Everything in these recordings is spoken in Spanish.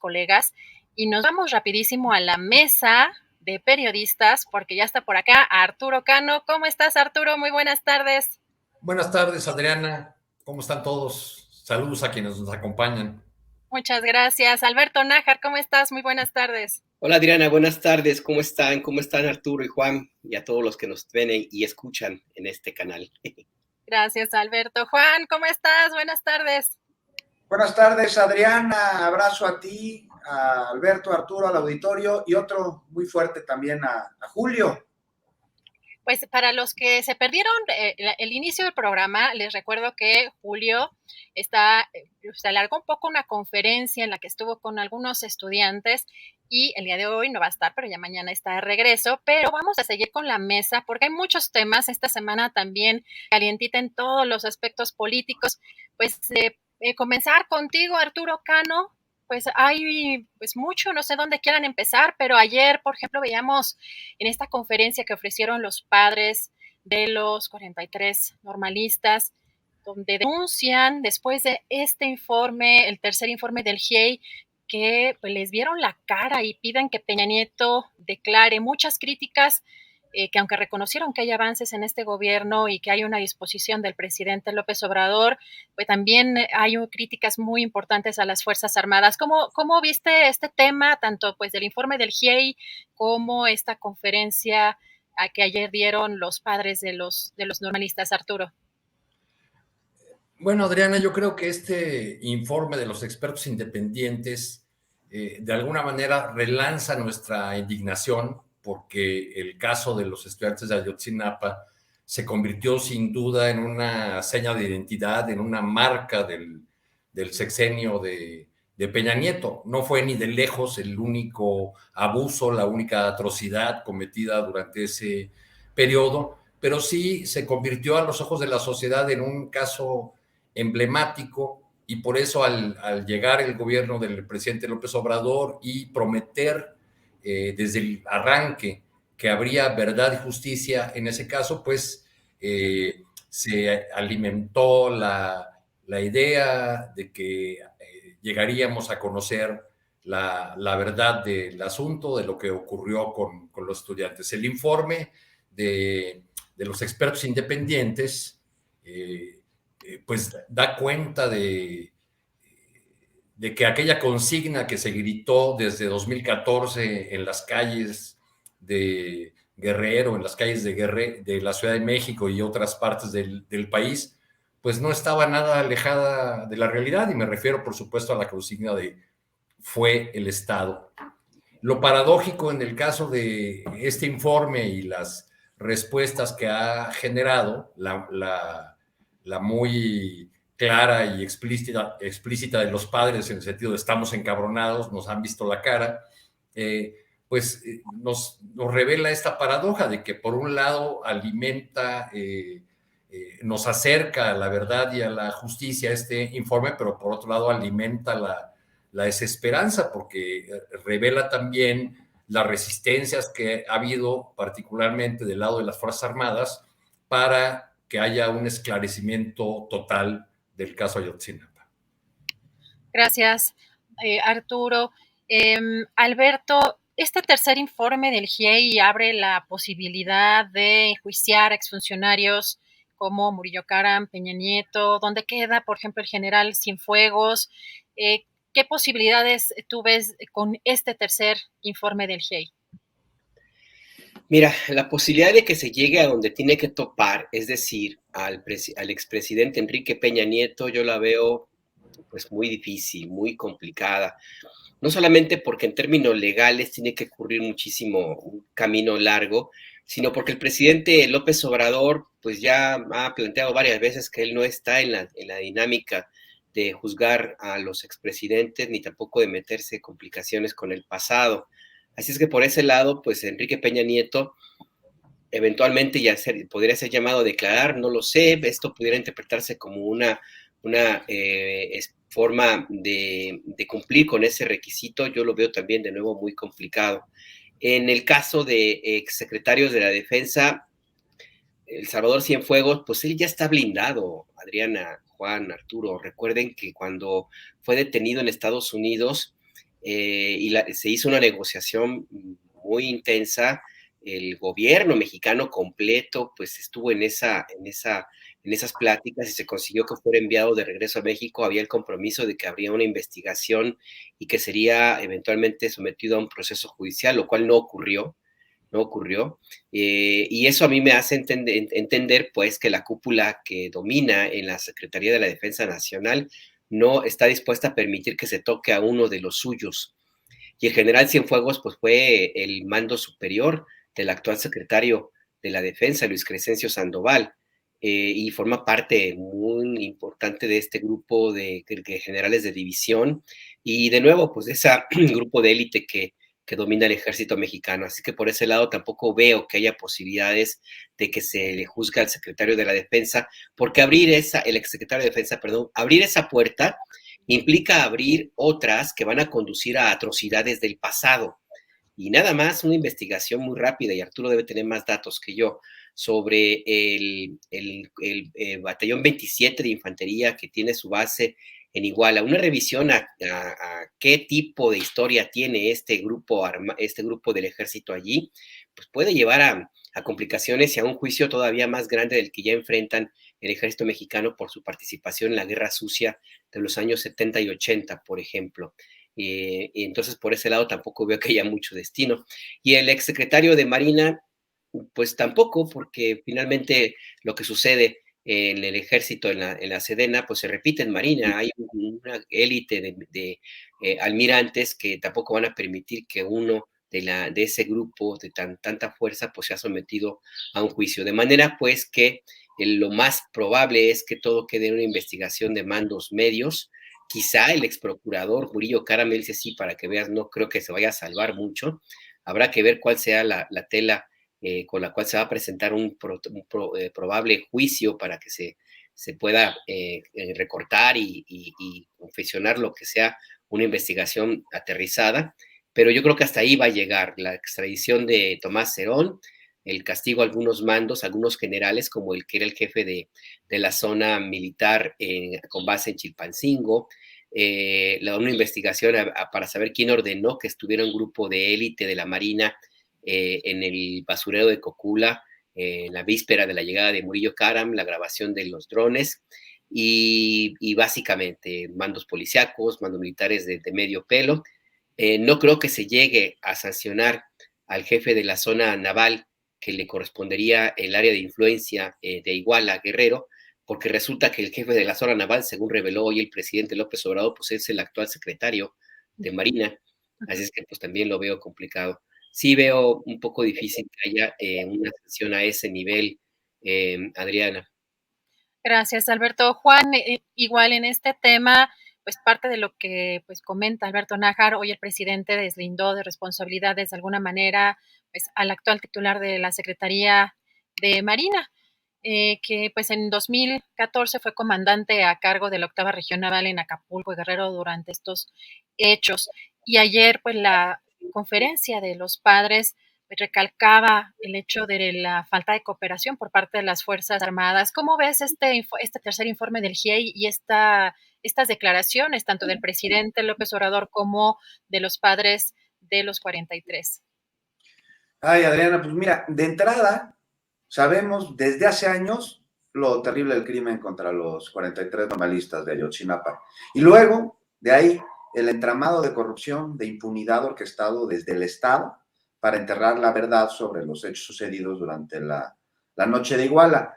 colegas y nos vamos rapidísimo a la mesa de periodistas porque ya está por acá Arturo Cano. ¿Cómo estás, Arturo? Muy buenas tardes. Buenas tardes, Adriana. ¿Cómo están todos? Saludos a quienes nos acompañan. Muchas gracias. Alberto Nájar, ¿cómo estás? Muy buenas tardes. Hola Adriana, buenas tardes. ¿Cómo están? ¿Cómo están Arturo y Juan? Y a todos los que nos ven y escuchan en este canal. Gracias, Alberto. Juan, ¿cómo estás? Buenas tardes. Buenas tardes, Adriana. Abrazo a ti, a Alberto, a Arturo, al auditorio y otro muy fuerte también a Julio. Pues para los que se perdieron el inicio del programa, les recuerdo que Julio se alargó un poco una conferencia en la que estuvo con algunos estudiantes y el día de hoy no va a estar, pero ya mañana está de regreso. Pero vamos a seguir con la mesa porque hay muchos temas esta semana también calientita en todos los aspectos políticos. Pues comenzar contigo, Arturo Cano. Pues hay pues mucho, no sé dónde quieran empezar, pero ayer, por ejemplo, veíamos en esta conferencia que ofrecieron los padres de los 43 normalistas, donde denuncian después de este informe, el tercer informe del GIEI, que pues, les vieron la cara y piden que Peña Nieto declare muchas críticas, que aunque reconocieron que hay avances en este gobierno y que hay una disposición del presidente López Obrador, pues también hay críticas muy importantes a las Fuerzas Armadas. ¿Cómo viste este tema, tanto pues del informe del GIEI como esta conferencia a que ayer dieron los padres de los normalistas, Arturo? Bueno, Adriana, yo creo que este informe de los expertos independientes de alguna manera relanza nuestra indignación porque el caso de los estudiantes de Ayotzinapa se convirtió sin duda en una seña de identidad, en una marca del sexenio de Peña Nieto. No fue ni de lejos el único abuso, la única atrocidad cometida durante ese periodo, pero sí se convirtió a los ojos de la sociedad en un caso emblemático y por eso al llegar el gobierno del presidente López Obrador y prometer desde el arranque que habría verdad y justicia en ese caso, pues se alimentó la idea de que llegaríamos a conocer la verdad del asunto, de lo que ocurrió con los estudiantes. El informe de los expertos independientes pues da cuenta de que aquella consigna que se gritó desde 2014 en las calles de Guerrero, en las calles de la Ciudad de México y otras partes del país, pues no estaba nada alejada de la realidad, y me refiero, por supuesto, a la consigna de fue el Estado. Lo paradójico en el caso de este informe y las respuestas que ha generado, la muy clara y explícita de los padres en el sentido de estamos encabronados, nos han visto la cara, pues nos revela esta paradoja de que por un lado alimenta, nos acerca a la verdad y a la justicia este informe, pero por otro lado alimenta la desesperanza porque revela también las resistencias que ha habido, particularmente del lado de las Fuerzas Armadas, para que haya un esclarecimiento total del caso Ayotzinapa. Gracias, Arturo. Alberto, este tercer informe del GIEI abre la posibilidad de enjuiciar a exfuncionarios como Murillo Karam, Peña Nieto, donde queda, por ejemplo, el general Cienfuegos. ¿Qué posibilidades tú ves con este tercer informe del GIEI? Mira, la posibilidad de que se llegue a donde tiene que topar, es decir, al expresidente Enrique Peña Nieto, yo la veo pues muy difícil, muy complicada. No solamente porque en términos legales tiene que ocurrir muchísimo, un camino largo, sino porque el presidente López Obrador pues ya ha planteado varias veces que él no está en la dinámica de juzgar a los expresidentes ni tampoco de meterse en complicaciones con el pasado. Así es que por ese lado, pues Enrique Peña Nieto eventualmente ya podría ser llamado a declarar, no lo sé, esto pudiera interpretarse como una forma de cumplir con ese requisito, yo lo veo también de nuevo muy complicado. En el caso de exsecretarios de la Defensa, el Salvador Cienfuegos, pues él ya está blindado, Adriana, Juan, Arturo. Recuerden que cuando fue detenido en Estados Unidos, y se hizo una negociación muy intensa. El gobierno mexicano completo pues estuvo en esas pláticas y se consiguió que fuera enviado de regreso a México. Había el compromiso de que habría una investigación y que sería eventualmente sometido a un proceso judicial, lo cual no ocurrió. Y eso a mí me hace entender pues que la cúpula que domina en la Secretaría de la Defensa Nacional no está dispuesta a permitir que se toque a uno de los suyos. Y el general Cienfuegos pues fue el mando superior del actual secretario de la Defensa, Luis Crescencio Sandoval, y forma parte muy importante de este grupo de generales de división y de nuevo pues de ese grupo de élite que domina el ejército mexicano. Así que por ese lado tampoco veo que haya posibilidades de que se le juzgue al secretario de la Defensa, porque el exsecretario de Defensa, perdón, abrir esa puerta implica abrir otras que van a conducir a atrocidades del pasado. Y nada más una investigación muy rápida, y Arturo debe tener más datos que yo, sobre el batallón 27 de infantería que tiene su base en Iguala, una revisión a qué tipo de historia tiene este grupo del ejército allí, pues puede llevar a complicaciones y a un juicio todavía más grande del que ya enfrentan el ejército mexicano por su participación en la guerra sucia de los años 70 y 80, por ejemplo. Y entonces por ese lado tampoco veo que haya mucho destino. Y el exsecretario de Marina, pues tampoco, porque finalmente lo que sucede en el ejército, en la Sedena, pues se repite en Marina. Hay una élite de almirantes que tampoco van a permitir que uno de ese grupo de tanta fuerza pues sea sometido a un juicio. De manera pues que lo más probable es que todo quede en una investigación de mandos medios. Quizá el exprocurador Murillo Caram, él dice sí, para que veas, no creo que se vaya a salvar mucho. Habrá que ver cuál sea la tela con la cual se va a presentar un probable juicio para que se pueda recortar y confeccionar lo que sea una investigación aterrizada. Pero yo creo que hasta ahí va a llegar la extradición de Tomás Cerón, el castigo a algunos mandos, algunos generales, como el que era el jefe de la zona militar con base en Chilpancingo, una investigación para saber quién ordenó que estuviera un grupo de élite de la Marina en el basurero de Cocula, la víspera de la llegada de Murillo Caram, la grabación de los drones y básicamente mandos policíacos, mandos militares de medio pelo. No creo que se llegue a sancionar al jefe de la zona naval que le correspondería el área de influencia de Iguala, Guerrero, porque resulta que el jefe de la zona naval, según reveló hoy el presidente López Obrador, pues es el actual secretario de Marina, así es que pues también lo veo complicado. Sí veo un poco difícil que haya una sanción a ese nivel, Adriana. Gracias, Alberto. Juan, igual en este tema, pues parte de lo que pues comenta Alberto Nájar, hoy el presidente deslindó de responsabilidades de alguna manera pues, al actual titular de la Secretaría de Marina, que pues en 2014 fue comandante a cargo de la 8ª Región Naval en Acapulco, Guerrero, durante estos hechos. Y ayer pues la conferencia de los padres recalcaba el hecho de la falta de cooperación por parte de las Fuerzas Armadas. ¿Cómo ves este tercer informe del GIEI y estas declaraciones, tanto del presidente López Obrador como de los padres de los 43? Ay, Adriana, pues mira, de entrada, sabemos desde hace años lo terrible del crimen contra los 43 normalistas de Ayotzinapa. Y luego, de ahí, el entramado de corrupción, de impunidad orquestado desde el Estado para enterrar la verdad sobre los hechos sucedidos durante la noche de Iguala.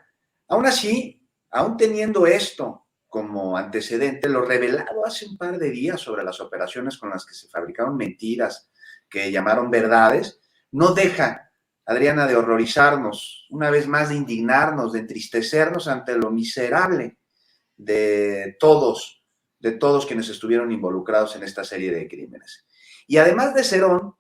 Aún así, aún teniendo esto como antecedente, lo revelado hace un par de días sobre las operaciones con las que se fabricaron mentiras que llamaron verdades, no deja, Adriana, de horrorizarnos, una vez más de indignarnos, de entristecernos ante lo miserable de todos quienes estuvieron involucrados en esta serie de crímenes. Y además de Cerón,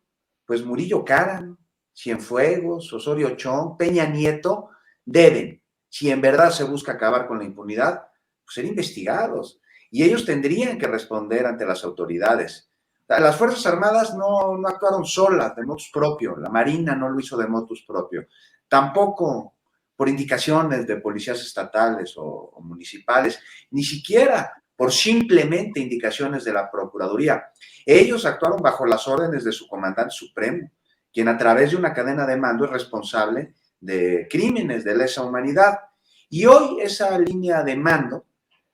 pues Murillo Caram, Cienfuegos, Osorio Chong, Peña Nieto, deben, si en verdad se busca acabar con la impunidad, pues ser investigados. Y ellos tendrían que responder ante las autoridades. Las Fuerzas Armadas no actuaron solas, de motus propio. La Marina no lo hizo de motus propio. Tampoco por indicaciones de policías estatales o municipales. Ni siquiera por simplemente indicaciones de la Procuraduría. Ellos actuaron bajo las órdenes de su comandante supremo, quien a través de una cadena de mando es responsable de crímenes de lesa humanidad. Y hoy esa línea de mando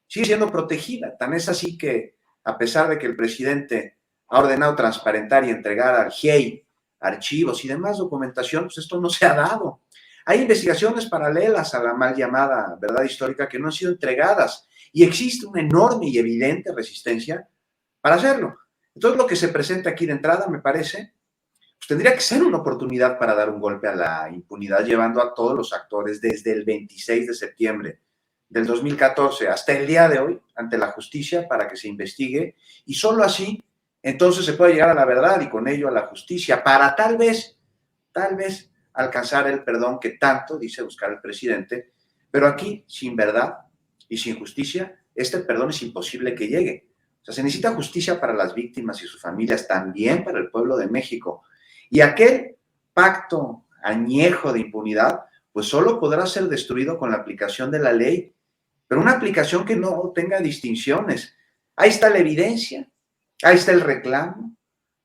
sigue siendo protegida. Tan es así que, a pesar de que el presidente ha ordenado transparentar y entregar al GIEI archivos y demás documentación, pues esto no se ha dado. Hay investigaciones paralelas a la mal llamada verdad histórica que no han sido entregadas y existe una enorme y evidente resistencia para hacerlo. Entonces, lo que se presenta aquí de entrada, me parece, pues tendría que ser una oportunidad para dar un golpe a la impunidad, llevando a todos los actores desde el 26 de septiembre del 2014 hasta el día de hoy ante la justicia para que se investigue y solo así entonces se puede llegar a la verdad y con ello a la justicia para tal vez alcanzar el perdón que tanto dice buscar el presidente, pero aquí sin verdad y sin justicia este perdón es imposible que llegue. O sea, se necesita justicia para las víctimas y sus familias, también para el pueblo de México. Y aquel pacto añejo de impunidad, pues solo podrá ser destruido con la aplicación de la ley, pero una aplicación que no tenga distinciones. Ahí está la evidencia, ahí está el reclamo.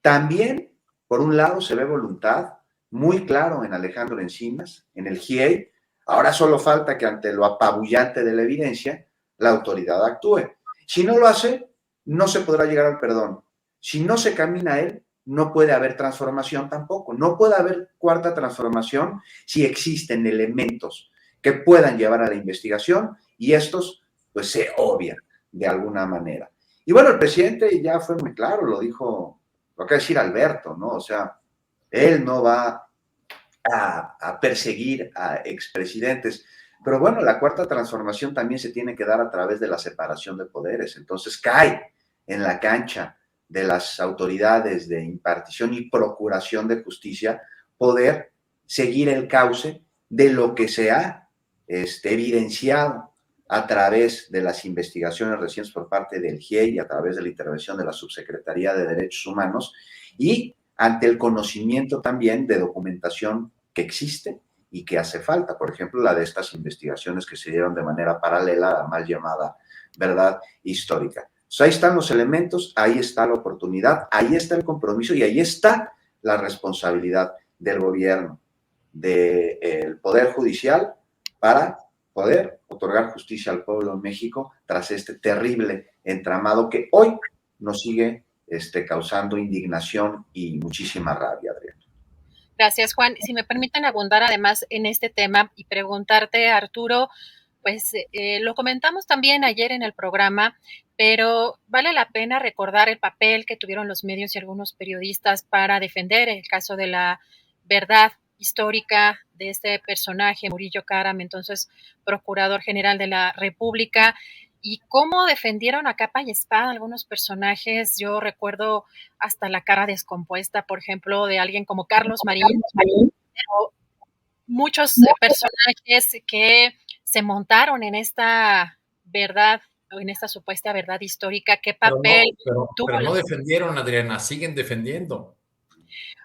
También, por un lado, se ve voluntad, muy claro en Alejandro Encinas, en el GIEI. Ahora solo falta que ante lo apabullante de la evidencia, la autoridad actúe. Si no lo hace, no se podrá llegar al perdón. Si no se camina a él, no puede haber transformación tampoco. No puede haber cuarta transformación si existen elementos que puedan llevar a la investigación y estos pues se obvian de alguna manera. Y bueno, el presidente ya fue muy claro, lo dijo, lo que decir Alberto, ¿no? O sea, él no va a perseguir a expresidentes. Pero bueno, la cuarta transformación también se tiene que dar a través de la separación de poderes. Entonces cae en la cancha de las autoridades de impartición y procuración de justicia poder seguir el cauce de lo que se ha evidenciado a través de las investigaciones recientes por parte del GIEI y a través de la intervención de la Subsecretaría de Derechos Humanos y ante el conocimiento también de documentación que existe y que hace falta, por ejemplo, la de estas investigaciones que se dieron de manera paralela a la mal llamada verdad histórica. Pues ahí están los elementos, ahí está la oportunidad, ahí está el compromiso y ahí está la responsabilidad del gobierno, del Poder Judicial para poder otorgar justicia al pueblo de México tras este terrible entramado que hoy nos sigue causando indignación y muchísima rabia, Adrián. Gracias, Juan. Si me permiten abundar además en este tema y preguntarte, Arturo, pues lo comentamos también ayer en el programa, pero vale la pena recordar el papel que tuvieron los medios y algunos periodistas para defender el caso de la verdad histórica de este personaje, Murillo Karam, entonces Procurador General de la República, y cómo defendieron a capa y espada algunos personajes. Yo recuerdo hasta la cara descompuesta, por ejemplo, de alguien como Carlos Marín, pero muchos personajes que se montaron en esta verdad o en esta supuesta verdad histórica. ¿Qué papel tuvo? Pero no defendieron, Adriana, siguen defendiendo.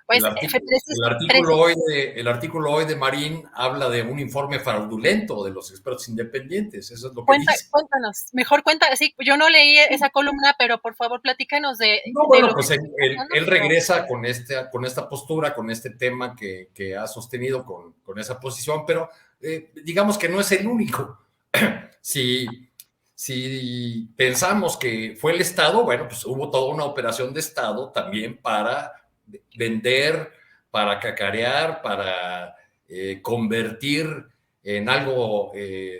Pues, el artículo hoy de Marín habla de un informe fraudulento de los expertos independientes, eso es lo que dice. Cuéntanos, mejor cuenta, sí, yo no leí esa columna, pero por favor platícanos de... No, bueno, pues él regresa con esta postura, con este tema que ha sostenido con esa posición, pero digamos que no es el único. Si pensamos que fue el Estado, bueno, pues hubo toda una operación de Estado también para vender, para cacarear, para convertir en algo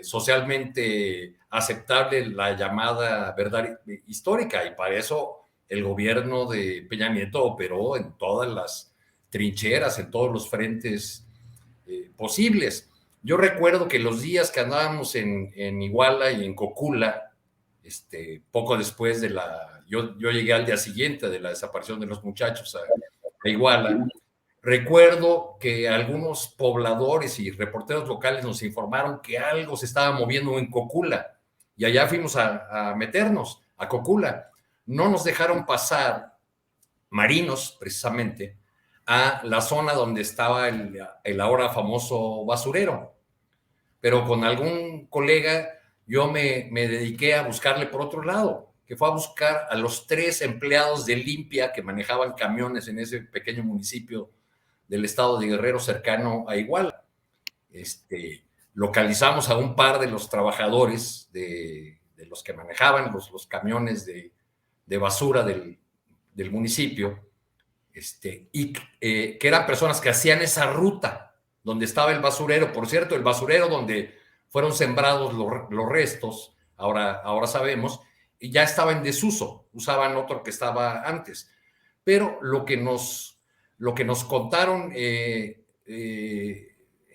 socialmente aceptable la llamada verdad histórica, y para eso el gobierno de Peña Nieto operó en todas las trincheras, en todos los frentes posibles. Yo recuerdo que los días que andábamos en Iguala y en Cocula, poco después de yo llegué al día siguiente de la desaparición de los muchachos a Iguala, recuerdo que algunos pobladores y reporteros locales nos informaron que algo se estaba moviendo en Cocula y allá fuimos a meternos a Cocula. No nos dejaron pasar marinos, precisamente, a la zona donde estaba el ahora famoso basurero. Pero con algún colega yo me dediqué a buscarle por otro lado, que fue a buscar a los 3 empleados de Limpia que manejaban camiones en ese pequeño municipio del estado de Guerrero cercano a Iguala. Localizamos a un par de los trabajadores de los que manejaban los camiones de basura del municipio, y que eran personas que hacían esa ruta donde estaba el basurero. Por cierto, el basurero donde fueron sembrados los restos, ahora sabemos, y ya estaba en desuso, usaban otro que estaba antes. Pero lo que nos contaron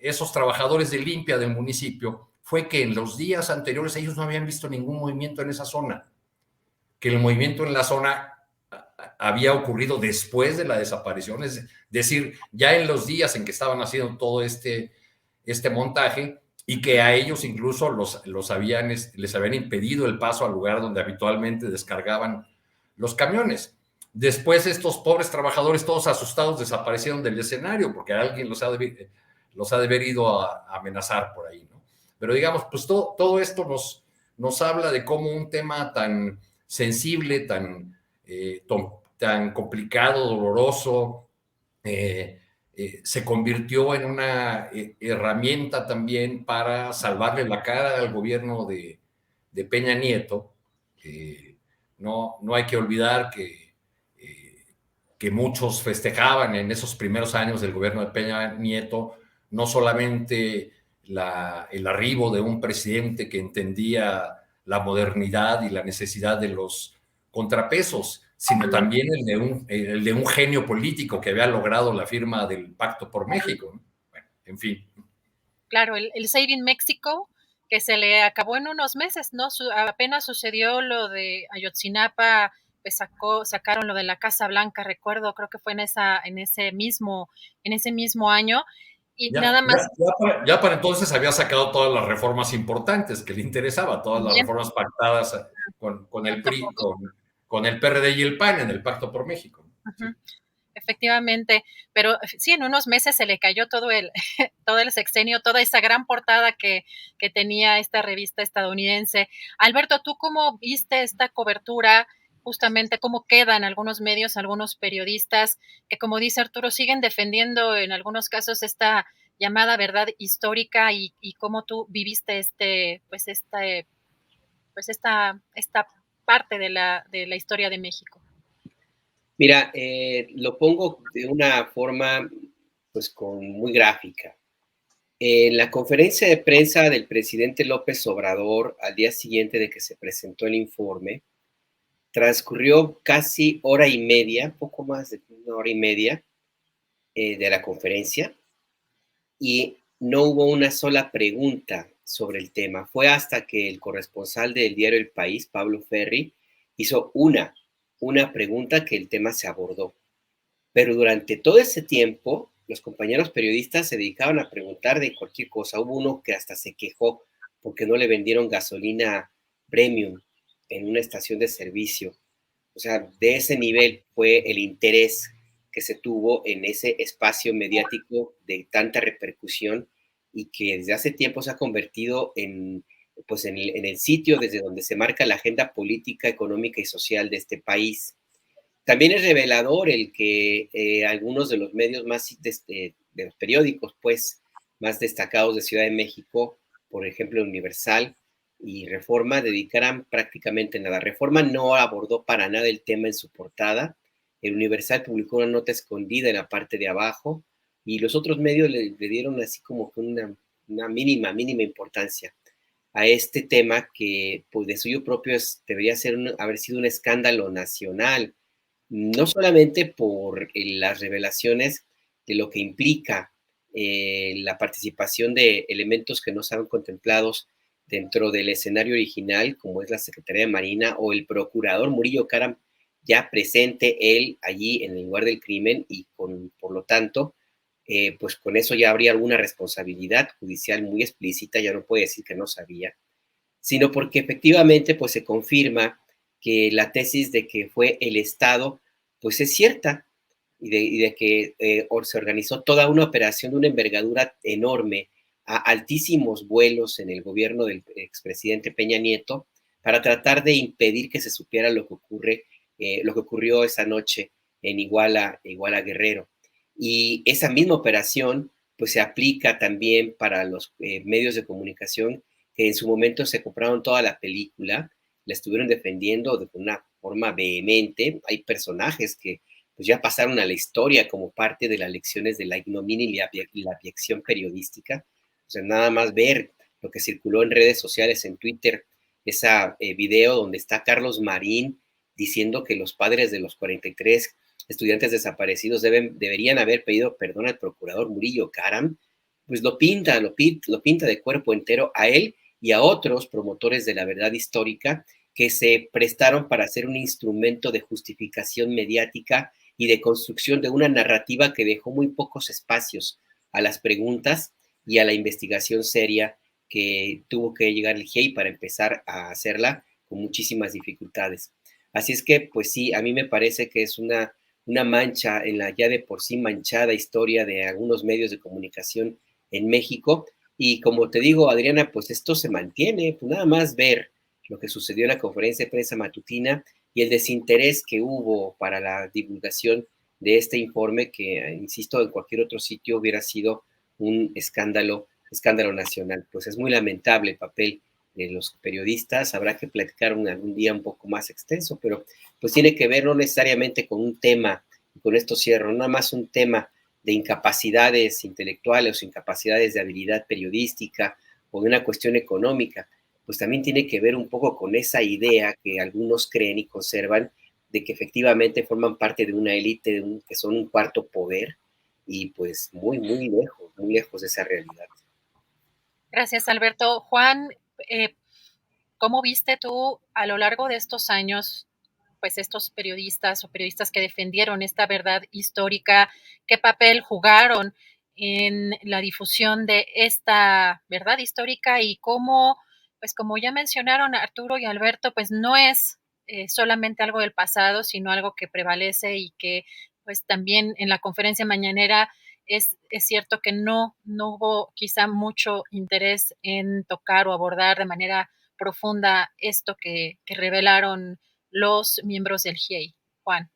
esos trabajadores de Limpia del municipio fue que en los días anteriores ellos no habían visto ningún movimiento en esa zona, que el movimiento en la zona había ocurrido después de la desaparición, es decir, ya en los días en que estaban haciendo todo este montaje, y que a ellos incluso les habían impedido el paso al lugar donde habitualmente descargaban los camiones. Después estos pobres trabajadores, todos asustados, desaparecieron del escenario porque alguien los ha de haber ido a amenazar por ahí, ¿no? Pero digamos, pues todo esto nos habla de cómo un tema tan sensible, tan complicado, doloroso, se convirtió en una herramienta también para salvarle la cara al gobierno de Peña Nieto. No hay que olvidar que muchos festejaban en esos primeros años del gobierno de Peña Nieto no solamente el arribo de un presidente que entendía la modernidad y la necesidad de los contrapesos, sino también el de un genio político que había logrado la firma del Pacto por México. Bueno, en fin. Claro, el Saving México, que se le acabó en unos meses, ¿no? Apenas sucedió lo de Ayotzinapa, pues sacaron lo de la Casa Blanca, recuerdo, creo que fue en ese mismo año, y nada más. Ya para entonces había sacado todas las reformas importantes que le interesaba, todas las reformas pactadas con el PRI, con el PRD y el PAN en el Pacto por México. Uh-huh. Efectivamente, pero sí, en unos meses se le cayó todo el sexenio, toda esa gran portada que tenía esta revista estadounidense. Alberto, ¿tú cómo viste esta cobertura? Justamente cómo quedan algunos medios, algunos periodistas que, como dice Arturo, siguen defendiendo en algunos casos esta llamada verdad histórica, y cómo tú viviste esta parte de la historia de México. Mira, lo pongo de una forma pues muy gráfica. En la conferencia de prensa del presidente López Obrador, al día siguiente de que se presentó el informe, transcurrió casi hora y media, poco más de una hora y media de la conferencia, y no hubo una sola pregunta sobre el tema. Fue hasta que el corresponsal del diario El País, Pablo Ferri, hizo una pregunta que el tema se abordó. Pero durante todo ese tiempo, los compañeros periodistas se dedicaban a preguntar de cualquier cosa. Hubo uno que hasta se quejó porque no le vendieron gasolina premium en una estación de servicio. O sea, de ese nivel fue el interés que se tuvo en ese espacio mediático de tanta repercusión, y que desde hace tiempo se ha convertido en el sitio desde donde se marca la agenda política, económica y social de este país. También es revelador el que algunos de los medios de los periódicos pues más destacados de Ciudad de México, por ejemplo Universal y Reforma, dedicaran prácticamente nada. Reforma no abordó para nada el tema en su portada. El Universal publicó una nota escondida en la parte de abajo, y los otros medios le dieron así como que una mínima importancia a este tema que pues de suyo propio debería haber sido un escándalo nacional, no solamente por las revelaciones de lo que implica la participación de elementos que no estaban contemplados dentro del escenario original, como es la Secretaría de Marina o el procurador Murillo Karam, ya presente él allí en el lugar del crimen, y por lo tanto, pues con eso ya habría alguna responsabilidad judicial muy explícita. Ya no puede decir que no sabía, sino porque efectivamente pues se confirma que la tesis de que fue el Estado pues es cierta, y de que se organizó toda una operación de una envergadura enorme a altísimos vuelos en el gobierno del expresidente Peña Nieto para tratar de impedir que se supiera lo que ocurrió esa noche en Iguala Guerrero. Y esa misma operación pues se aplica también para los medios de comunicación que en su momento se compraron toda la película, la estuvieron defendiendo de una forma vehemente. Hay personajes que pues ya pasaron a la historia como parte de las lecciones de la ignominia y la abyección periodística. O sea, nada más ver lo que circuló en redes sociales, en Twitter, ese video donde está Carlos Marín diciendo que los padres de los 43 estudiantes desaparecidos deberían haber pedido perdón al procurador Murillo Karam, pues lo pinta de cuerpo entero a él y a otros promotores de la verdad histórica que se prestaron para hacer un instrumento de justificación mediática y de construcción de una narrativa que dejó muy pocos espacios a las preguntas y a la investigación seria que tuvo que llegar el GIEI para empezar a hacerla con muchísimas dificultades. Así es que, pues sí, a mí me parece que es una mancha en la ya de por sí manchada historia de algunos medios de comunicación en México. Y como te digo, Adriana, pues esto se mantiene, pues nada más ver lo que sucedió en la conferencia de prensa matutina y el desinterés que hubo para la divulgación de este informe que, insisto, en cualquier otro sitio hubiera sido un escándalo nacional. Pues es muy lamentable el papel de los periodistas, habrá que platicar algún día un poco más extenso, pero pues tiene que ver no necesariamente con un tema, y con esto cierro, no nada más un tema de incapacidades intelectuales o incapacidades de habilidad periodística o de una cuestión económica, pues también tiene que ver un poco con esa idea que algunos creen y conservan de que efectivamente forman parte de una élite, que son un cuarto poder, y pues muy lejos de esa realidad. Gracias, Alberto. Juan, ¿cómo viste tú a lo largo de estos años, pues estos periodistas o periodistas que defendieron esta verdad histórica, qué papel jugaron en la difusión de esta verdad histórica y cómo, pues como ya mencionaron Arturo y Alberto, pues no es solamente algo del pasado, sino algo que prevalece y que pues también en la conferencia mañanera es cierto que no hubo quizá mucho interés en tocar o abordar de manera profunda esto que revelaron los miembros del GIEI. Juan.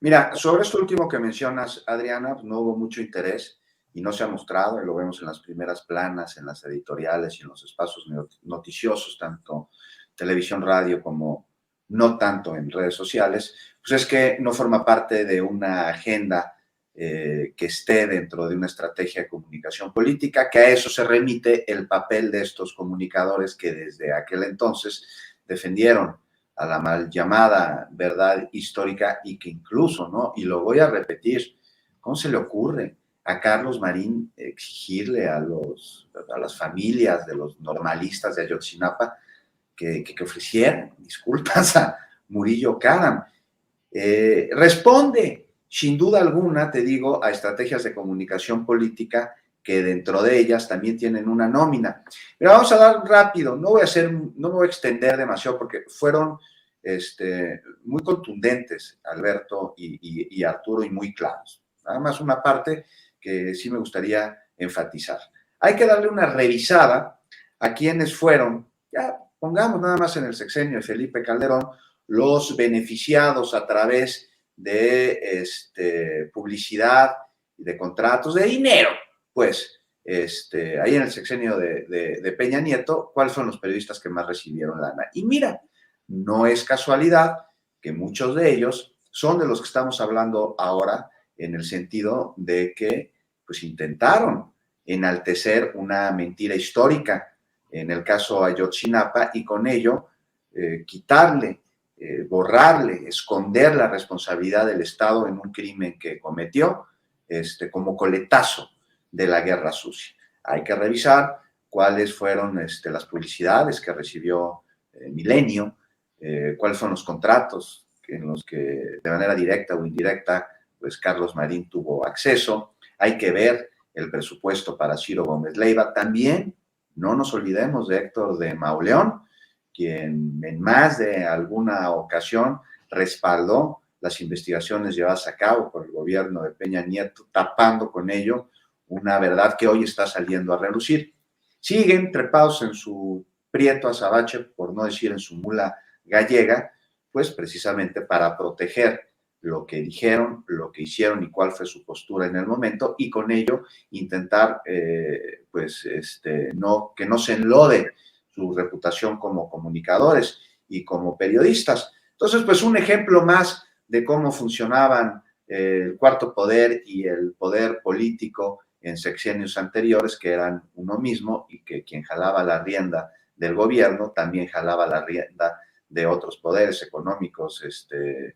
Mira, sobre esto último que mencionas, Adriana, pues no hubo mucho interés y no se ha mostrado, y lo vemos en las primeras planas, en las editoriales y en los espacios noticiosos, tanto televisión, radio, como no tanto en redes sociales, pues es que no forma parte de una agenda que esté dentro de una estrategia de comunicación política, que a eso se remite el papel de estos comunicadores que desde aquel entonces defendieron a la mal llamada verdad histórica y que incluso, ¿no? Y lo voy a repetir, ¿cómo se le ocurre a Carlos Marín exigirle a las familias de los normalistas de Ayotzinapa que ofrecieran disculpas a Murillo Karam? Responde, sin duda alguna, te digo, a estrategias de comunicación política que dentro de ellas también tienen una nómina. Pero vamos a dar rápido, no me voy a extender demasiado porque fueron muy contundentes Alberto y Arturo y muy claros. Nada más una parte que sí me gustaría enfatizar. Hay que darle una revisada a quienes fueron, ya pongamos nada más en el sexenio de Felipe Calderón, los beneficiados a través de publicidad y de contratos de dinero, pues, ahí en el sexenio de Peña Nieto, ¿cuáles son los periodistas que más recibieron lana? Y mira, no es casualidad que muchos de ellos son de los que estamos hablando ahora en el sentido de que, pues, intentaron enaltecer una mentira histórica, en el caso Ayotzinapa, y con ello quitarle, borrarle, esconder la responsabilidad del Estado en un crimen que cometió, como coletazo de la guerra sucia. Hay que revisar cuáles fueron las publicidades que recibió Milenio, cuáles son los contratos en los que de manera directa o indirecta pues Carlos Marín tuvo acceso. Hay que ver el presupuesto para Ciro Gómez Leiva. También no nos olvidemos de Héctor de Mauleón, quien en más de alguna ocasión respaldó las investigaciones llevadas a cabo por el gobierno de Peña Nieto, tapando con ello una verdad que hoy está saliendo a relucir. Siguen trepados en su prieto azabache, por no decir en su mula gallega, pues precisamente para proteger lo que dijeron, lo que hicieron y cuál fue su postura en el momento, y con ello intentar, que no se enlode su reputación como comunicadores y como periodistas. Entonces, pues un ejemplo más de cómo funcionaban el cuarto poder y el poder político en sexenios anteriores, que eran uno mismo, y que quien jalaba la rienda del gobierno también jalaba la rienda de otros poderes económicos, de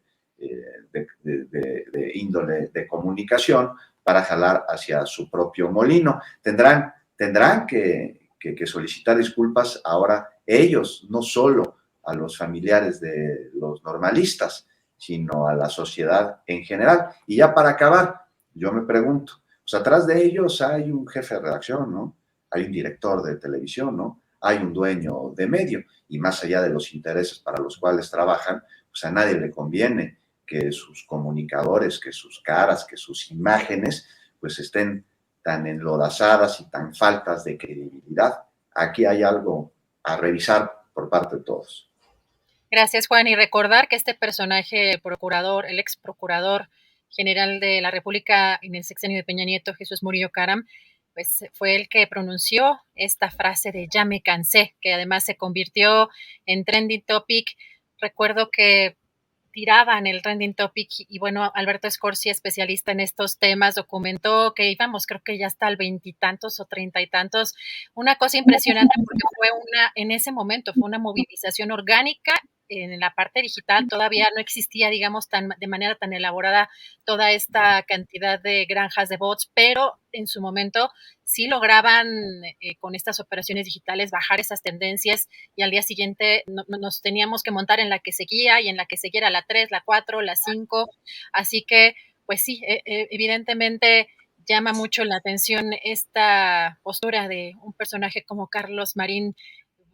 índole de comunicación, para jalar hacia su propio molino. Tendrán que solicitar disculpas ahora ellos, no solo a los familiares de los normalistas, sino a la sociedad en general. Y ya para acabar, yo me pregunto, pues atrás de ellos hay un jefe de redacción, ¿no? Hay un director de televisión, ¿no? Hay un dueño de medio, y más allá de los intereses para los cuales trabajan, pues a nadie le conviene que sus comunicadores, que sus caras, que sus imágenes, pues estén tan enlodazadas y tan faltas de credibilidad. Aquí hay algo a revisar por parte de todos. Gracias, Juan. Y recordar que este personaje, procurador, el ex procurador general de la República en el sexenio de Peña Nieto, Jesús Murillo Caram, pues fue el que pronunció esta frase de "ya me cansé", que además se convirtió en trending topic. Recuerdo que tiraban el trending topic y bueno, Alberto Scorsi, especialista en estos temas, documentó que íbamos, creo que ya hasta al 20 y tantos o 30 y tantos, una cosa impresionante porque en ese momento fue una movilización orgánica en la parte digital, todavía no existía, digamos, de manera tan elaborada toda esta cantidad de granjas de bots, pero en su momento sí lograban con estas operaciones digitales bajar esas tendencias, y al día siguiente nos teníamos que montar en la que seguía, y en la que seguía era la 3, la 4, la 5, así que pues sí, evidentemente llama mucho la atención esta postura de un personaje como Carlos Marín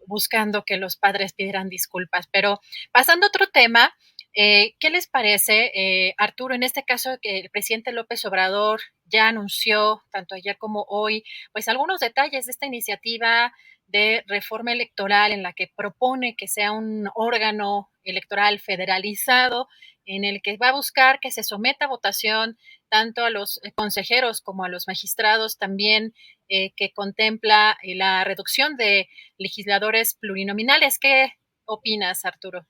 buscando que los padres pidieran disculpas. Pero pasando a otro tema, ¿qué les parece, Arturo, en este caso que el presidente López Obrador ya anunció, tanto ayer como hoy, pues algunos detalles de esta iniciativa de reforma electoral en la que propone que sea un órgano electoral federalizado en el que va a buscar que se someta a votación tanto a los consejeros como a los magistrados, también que contempla la reducción de legisladores plurinominales? ¿Qué opinas, Arturo?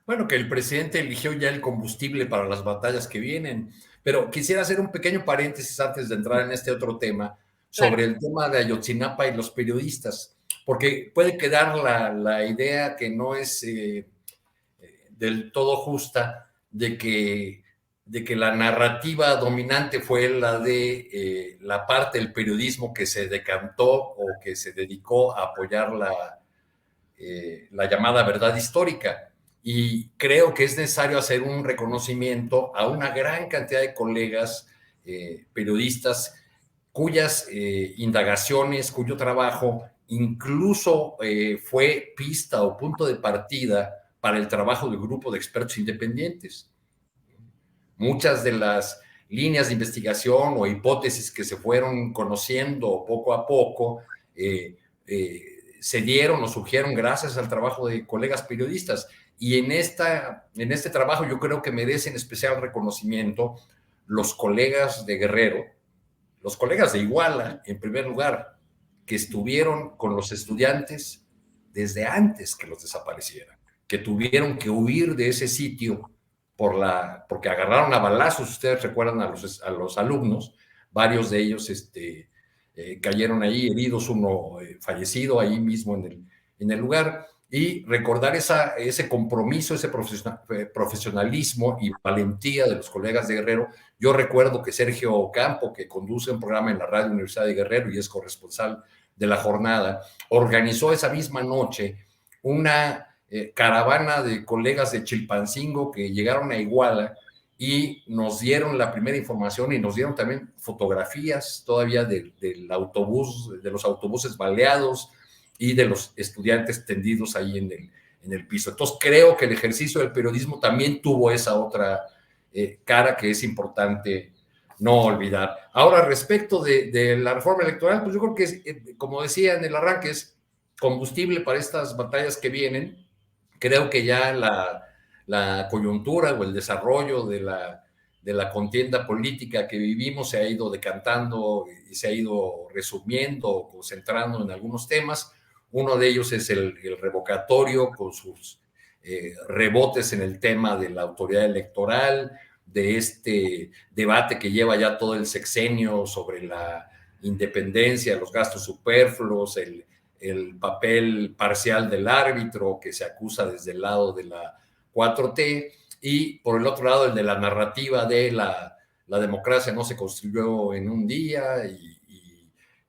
Bueno, que el presidente eligió ya el combustible para las batallas que vienen, pero quisiera hacer un pequeño paréntesis antes de entrar en este otro tema, sobre Claro. el tema de Ayotzinapa y los periodistas, porque puede quedar la idea que no es del todo justa de que la narrativa dominante fue la de la parte del periodismo que se decantó o que se dedicó a apoyar la llamada verdad histórica. Y creo que es necesario hacer un reconocimiento a una gran cantidad de colegas periodistas cuyas indagaciones, cuyo trabajo incluso fue pista o punto de partida para el trabajo del grupo de expertos independientes. Muchas de las líneas de investigación o hipótesis que se fueron conociendo poco a poco se dieron o surgieron gracias al trabajo de colegas periodistas. Y en este trabajo yo creo que merecen especial reconocimiento los colegas de Guerrero, los colegas de Iguala, en primer lugar, que estuvieron con los estudiantes desde antes que los desaparecieran, que tuvieron que huir de ese sitio porque agarraron a balazos. Ustedes recuerdan a los alumnos, varios de ellos cayeron ahí heridos, uno fallecido ahí mismo en el lugar. Y recordar ese compromiso, ese profesionalismo y valentía de los colegas de Guerrero. Yo recuerdo que Sergio Ocampo, que conduce un programa en la Radio Universidad de Guerrero y es corresponsal de la jornada, organizó esa misma noche una caravana de colegas de Chilpancingo que llegaron a Iguala y nos dieron la primera información y nos dieron también fotografías todavía del autobús, de los autobuses baleados y de los estudiantes tendidos ahí en el piso. Entonces creo que el ejercicio del periodismo también tuvo esa otra cara que es importante no olvidar. Ahora, respecto de la reforma electoral, pues yo creo que, como decía en el arranque, es combustible para estas batallas que vienen. Creo que ya la coyuntura o el desarrollo de la contienda política que vivimos se ha ido decantando y se ha ido resumiendo, concentrando en algunos temas. Uno de ellos es el revocatorio con sus rebotes en el tema de la autoridad electoral, de este debate que lleva ya todo el sexenio sobre la independencia, los gastos superfluos, el papel parcial del árbitro que se acusa desde el lado de la 4T, y por el otro lado el de la narrativa de la democracia no se construyó en un día,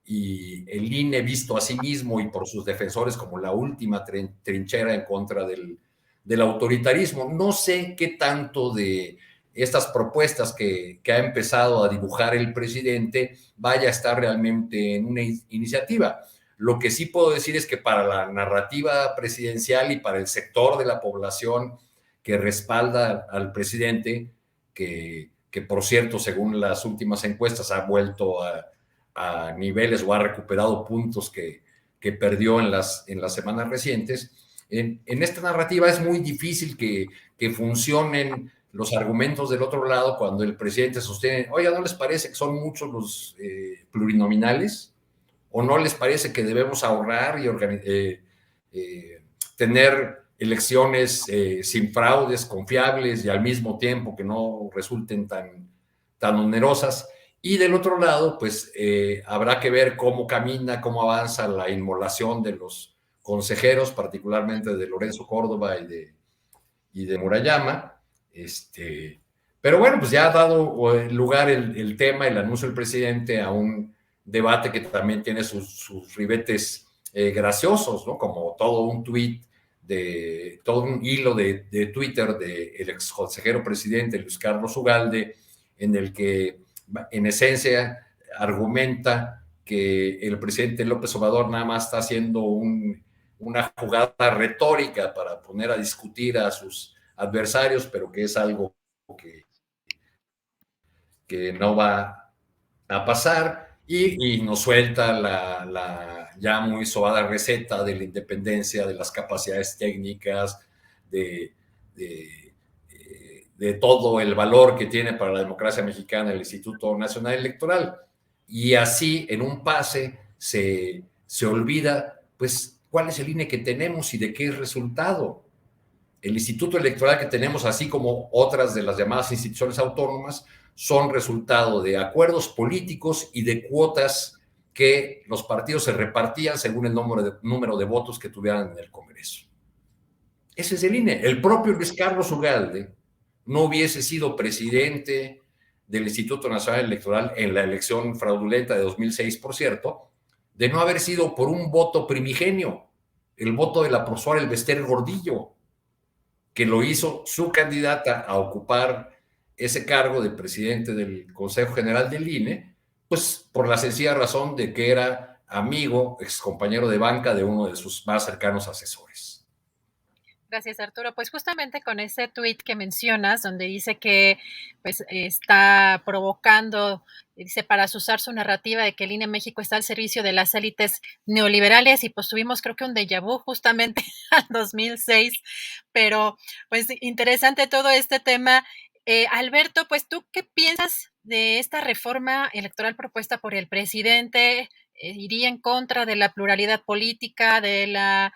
y el INE visto a sí mismo y por sus defensores como la última trinchera en contra del autoritarismo. No sé qué tanto de estas propuestas que ha empezado a dibujar el presidente vaya a estar realmente en una iniciativa. Lo que sí puedo decir es que para la narrativa presidencial y para el sector de la población que respalda al presidente, que por cierto, según las últimas encuestas, ha vuelto a niveles o ha recuperado puntos que perdió en las semanas recientes, en esta narrativa es muy difícil que funcionen los argumentos del otro lado cuando el presidente sostiene, oiga, ¿no les parece que son muchos los plurinominales? ¿O no les parece que debemos ahorrar y tener elecciones sin fraudes, confiables y al mismo tiempo que no resulten tan onerosas? Y del otro lado, pues habrá que ver cómo camina, cómo avanza la inmolación de los consejeros, particularmente de Lorenzo Córdoba y de Murayama. Pero bueno, pues ya ha dado lugar el tema, el anuncio del presidente a un debate que también tiene sus ribetes graciosos, ¿no? Como todo un tuit, todo un hilo de Twitter del ex consejero presidente Luis Carlos Ugalde, en el que en esencia argumenta que el presidente López Obrador nada más está haciendo una jugada retórica para poner a discutir a sus adversarios, pero que es algo que no va a pasar, y nos suelta la ya muy sobada receta de la independencia, de las capacidades técnicas, de todo el valor que tiene para la democracia mexicana el Instituto Nacional Electoral. Y así, en un pase, se olvida, pues, cuál es el INE que tenemos y de qué es resultado. El Instituto Electoral que tenemos, así como otras de las llamadas instituciones autónomas, son resultado de acuerdos políticos y de cuotas que los partidos se repartían según el número de votos que tuvieran en el Congreso. Ese es el INE. El propio Luis Carlos Ugalde no hubiese sido presidente del Instituto Nacional Electoral en la elección fraudulenta de 2006, por cierto, de no haber sido por un voto primigenio, el voto de la profesora Elbester Gordillo, que lo hizo su candidata a ocupar ese cargo de presidente del Consejo General del INE, pues por la sencilla razón de que era amigo, excompañero de banca de uno de sus más cercanos asesores. Gracias, Arturo. Pues justamente con ese tuit que mencionas, donde dice que pues, está provocando, dice, para usar su narrativa de que el INE México está al servicio de las élites neoliberales, y pues tuvimos creo que un déjà vu justamente al 2006, pero pues interesante todo este tema. Alberto, pues tú, ¿qué piensas de esta reforma electoral propuesta por el presidente? ¿Iría en contra de la pluralidad política, de la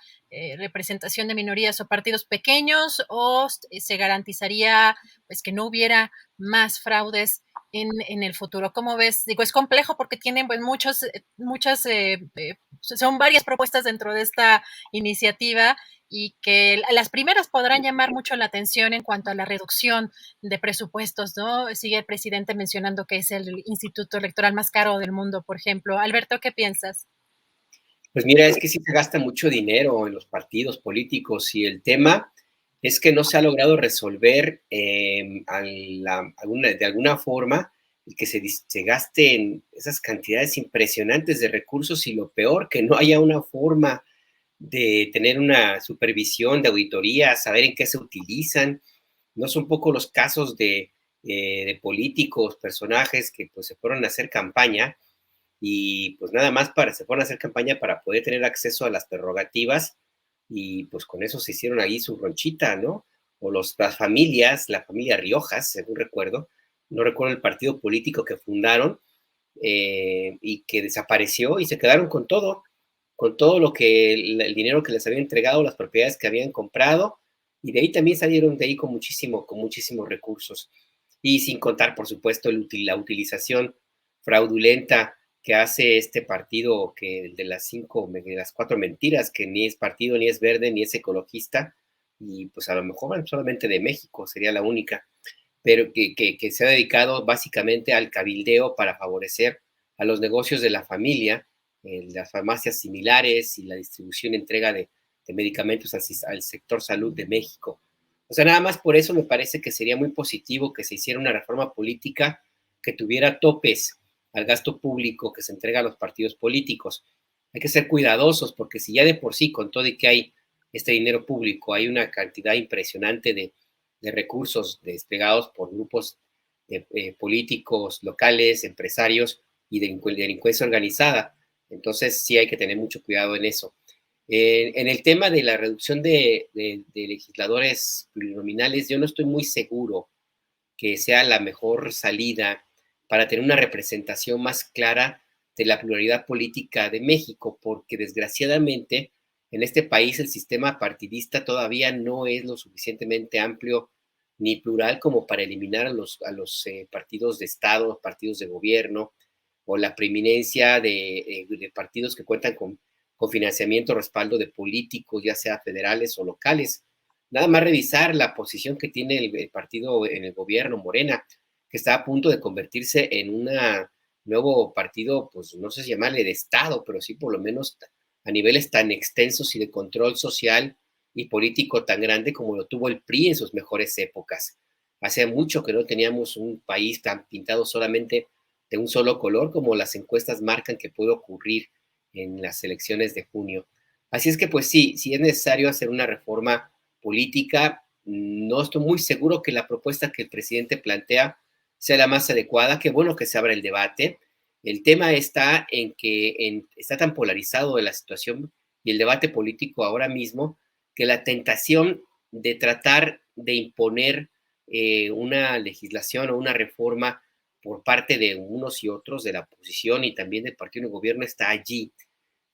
representación de minorías o partidos pequeños, o se garantizaría pues que no hubiera más fraudes en el futuro? ¿Cómo ves? Digo, es complejo porque tienen pues son varias propuestas dentro de esta iniciativa, y que las primeras podrán llamar mucho la atención en cuanto a la reducción de presupuestos, ¿no? Sigue el presidente mencionando que es el instituto electoral más caro del mundo, por ejemplo. Alberto, ¿qué piensas? Pues mira, es que sí se gasta mucho dinero en los partidos políticos, y el tema es que no se ha logrado resolver de alguna forma el que se gasten esas cantidades impresionantes de recursos, y lo peor, que no haya una forma de tener una supervisión, de auditoría, saber en qué se utilizan. No son pocos los casos de de políticos, personajes que pues se fueron a hacer campaña y pues nada más se fueron a hacer campaña para poder tener acceso a las prerrogativas y pues con eso se hicieron ahí su ronchita, ¿no? O las familias, la familia Riojas, según recuerdo, no recuerdo el partido político que fundaron y que desapareció y se quedaron con todo lo que el dinero que les había entregado, las propiedades que habían comprado, y de ahí también salieron de ahí con muchísimos recursos. Y sin contar, por supuesto, la utilización fraudulenta que hace este partido de las 4 mentiras, que ni es partido, ni es verde, ni es ecologista, y pues a lo mejor solamente de México sería la única, pero que se ha dedicado básicamente al cabildeo para favorecer a los negocios de la familia, las farmacias similares y la distribución y entrega de medicamentos al sector salud de México. O sea, nada más por eso me parece que sería muy positivo que se hiciera una reforma política que tuviera topes al gasto público que se entrega a los partidos políticos. Hay que ser cuidadosos porque si ya de por sí, con todo y que hay este dinero público, hay una cantidad impresionante de recursos desplegados por grupos políticos, locales, empresarios y de delincuencia organizada. Entonces sí hay que tener mucho cuidado en eso. En el tema de la reducción de legisladores plurinominales, yo no estoy muy seguro que sea la mejor salida para tener una representación más clara de la pluralidad política de México, porque desgraciadamente en este país el sistema partidista todavía no es lo suficientemente amplio ni plural como para eliminar a los partidos de Estado, partidos de gobierno, o la preeminencia de partidos que cuentan con financiamiento, respaldo de políticos, ya sea federales o locales. Nada más revisar la posición que tiene el partido en el gobierno, Morena, que está a punto de convertirse en un nuevo partido, pues no sé si llamarle de Estado, pero sí por lo menos a niveles tan extensos y de control social y político tan grande como lo tuvo el PRI en sus mejores épocas. Hace mucho que no teníamos un país tan pintado solamente de un solo color como las encuestas marcan que puede ocurrir en las elecciones de junio. Así es que pues sí es necesario hacer una reforma política. No estoy muy seguro que la propuesta que el presidente plantea sea la más adecuada. Qué bueno que se abra el debate. El tema está en que está tan polarizado de la situación y el debate político ahora mismo que la tentación de tratar de imponer una legislación o una reforma por parte de unos y otros de la oposición y también del partido de gobierno está allí.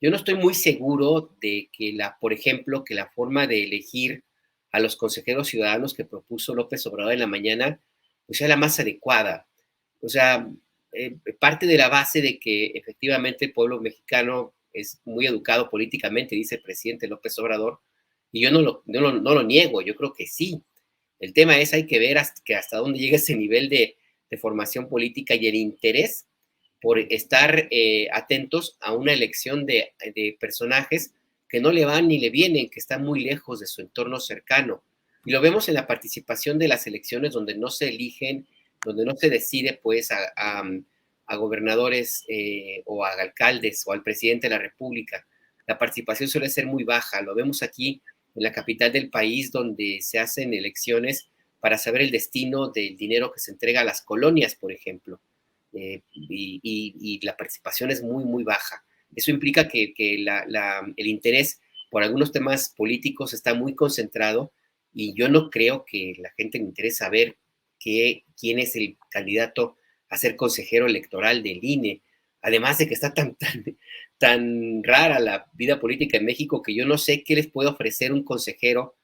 Yo no estoy muy seguro de que por ejemplo, que la forma de elegir a los consejeros ciudadanos que propuso López Obrador en la mañana, pues sea la más adecuada. O sea, parte de la base de que efectivamente el pueblo mexicano es muy educado políticamente, dice el presidente López Obrador, y yo no lo niego, yo creo que sí. El tema es, hay que ver hasta dónde llega ese nivel de formación política y el interés por estar atentos a una elección de personajes que no le van ni le vienen, que están muy lejos de su entorno cercano. Y lo vemos en la participación de las elecciones donde no se eligen, donde no se decide pues a gobernadores o a alcaldes o al presidente de la República. La participación suele ser muy baja. Lo vemos aquí en la capital del país donde se hacen elecciones para saber el destino del dinero que se entrega a las colonias, por ejemplo. Y la participación es muy, muy baja. Eso implica que el interés por algunos temas políticos está muy concentrado y yo no creo que la gente le interese saber quién es el candidato a ser consejero electoral del INE. Además de que está tan rara la vida política en México que yo no sé qué les puede ofrecer un consejero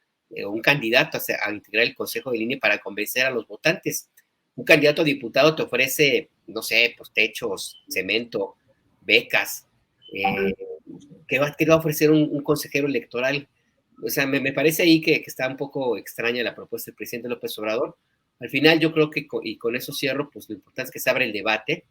o un candidato a integrar el consejo del INE para convencer a los votantes. Un candidato a diputado te ofrece, no sé, pues techos, cemento, becas. ¿Qué va a ofrecer un consejero electoral? O sea, me parece ahí que está un poco extraña la propuesta del presidente López Obrador. Al final yo creo que, y con eso cierro, pues lo importante es que se abra el debate.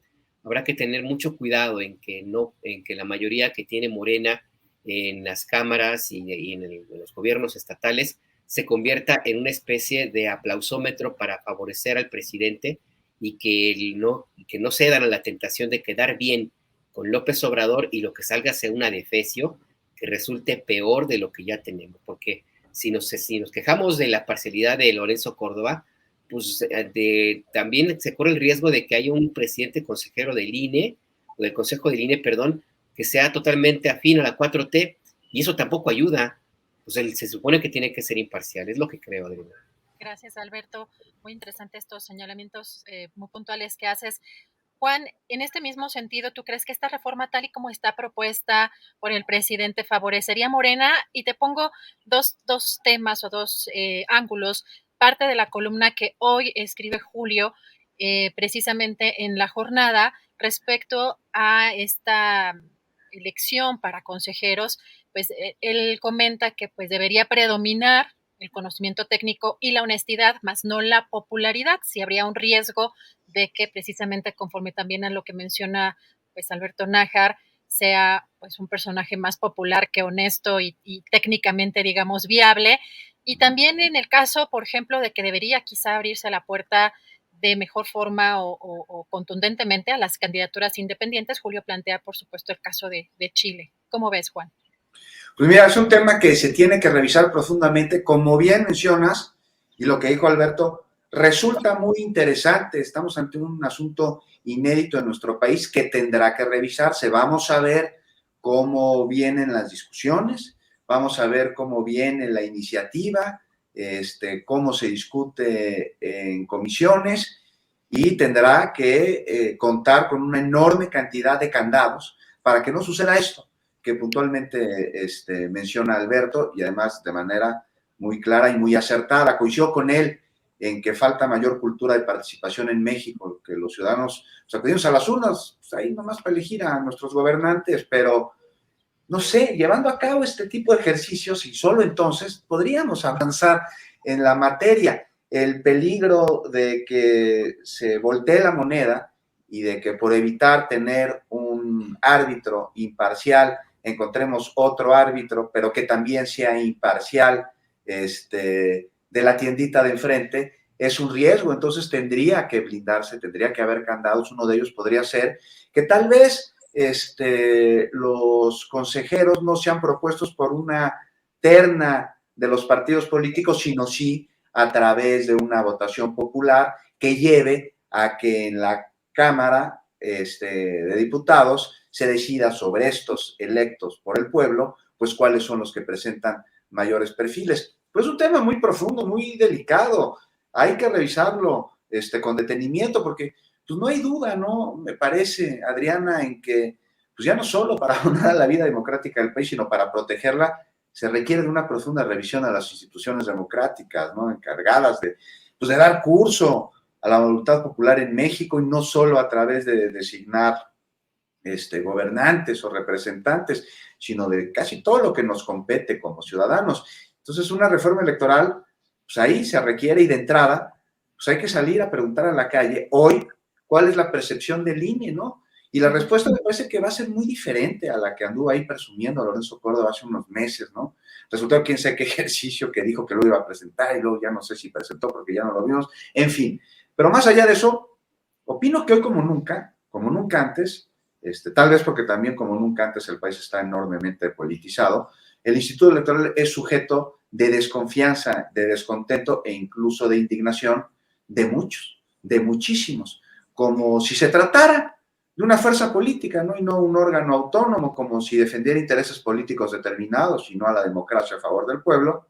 Habrá que tener mucho cuidado en que la mayoría que tiene Morena en las cámaras y en los gobiernos estatales se convierta en una especie de aplausómetro para favorecer al presidente y que no cedan a la tentación de quedar bien con López Obrador y lo que salga sea un adefesio que resulte peor de lo que ya tenemos. Porque si nos quejamos de la parcialidad de Lorenzo Córdoba, pues también se corre el riesgo de que haya un presidente consejero del INE, o del Consejo del INE, perdón, que sea totalmente afín a la 4T, y eso tampoco ayuda. O sea, se supone que tiene que ser imparcial, es lo que creo, Adriana. Gracias, Alberto. Muy interesante estos señalamientos muy puntuales que haces. Juan, en este mismo sentido, ¿tú crees que esta reforma tal y como está propuesta por el presidente favorecería a Morena? Y te pongo dos temas o dos ángulos. Parte de la columna que hoy escribe Julio, precisamente en La Jornada, respecto a esta elección para consejeros, pues él comenta que pues debería predominar el conocimiento técnico y la honestidad, más no la popularidad, si habría un riesgo de que precisamente conforme también a lo que menciona pues Alberto Nájar, sea pues un personaje más popular que honesto y técnicamente digamos viable. Y también en el caso, por ejemplo, de que debería quizá abrirse la puerta de mejor forma o contundentemente a las candidaturas independientes, Julio plantea, por supuesto, el caso de Chile. ¿Cómo ves, Juan? Pues mira, es un tema que se tiene que revisar profundamente, como bien mencionas, y lo que dijo Alberto, resulta muy interesante. Estamos ante un asunto inédito en nuestro país que tendrá que revisarse. Vamos a ver cómo vienen las discusiones, vamos a ver cómo viene la iniciativa, cómo se discute en comisiones, y tendrá que contar con una enorme cantidad de candados para que no suceda esto que puntualmente menciona Alberto, y además de manera muy clara y muy acertada. Coincido con él en que falta mayor cultura de participación en México, que los ciudadanos acudimos a las urnas, pues ahí nomás para elegir a nuestros gobernantes, pero no sé, llevando a cabo este tipo de ejercicios y solo entonces podríamos avanzar en la materia. El peligro de que se voltee la moneda y de que por evitar tener un árbitro imparcial encontremos otro árbitro, pero que también sea imparcial, de la tiendita de enfrente, es un riesgo. Entonces tendría que blindarse, tendría que haber candados. Uno de ellos podría ser que tal vez los consejeros no sean propuestos por una terna de los partidos políticos, sino sí a través de una votación popular que lleve a que en la Cámara de Diputados se decida sobre estos electos por el pueblo, pues cuáles son los que presentan mayores perfiles. Pues un tema muy profundo, muy delicado. Hay que revisarlo con detenimiento porque pues no hay duda, ¿no? Me parece, Adriana, en que pues ya no solo para abonar la vida democrática del país, sino para protegerla, se requiere de una profunda revisión a las instituciones democráticas, ¿no? Encargadas pues de dar curso a la voluntad popular en México, y no solo a través de designar gobernantes o representantes, sino de casi todo lo que nos compete como ciudadanos. Entonces, una reforma electoral, pues ahí se requiere, y de entrada, pues hay que salir a preguntar a la calle hoy cuál es la percepción del INE, ¿no? Y la respuesta me parece que va a ser muy diferente a la que anduvo ahí presumiendo Lorenzo Córdoba hace unos meses, ¿no? Resultó quién sabe qué ejercicio que dijo que lo iba a presentar y luego ya no sé si presentó porque ya no lo vimos, en fin. Pero más allá de eso, opino que hoy como nunca antes, tal vez porque también como nunca antes el país está enormemente politizado, el Instituto Electoral es sujeto de desconfianza, de descontento e incluso de indignación de muchos, de muchísimos, como si se tratara de una fuerza política, ¿no? Y no un órgano autónomo, como si defendiera intereses políticos determinados y no a la democracia a favor del pueblo.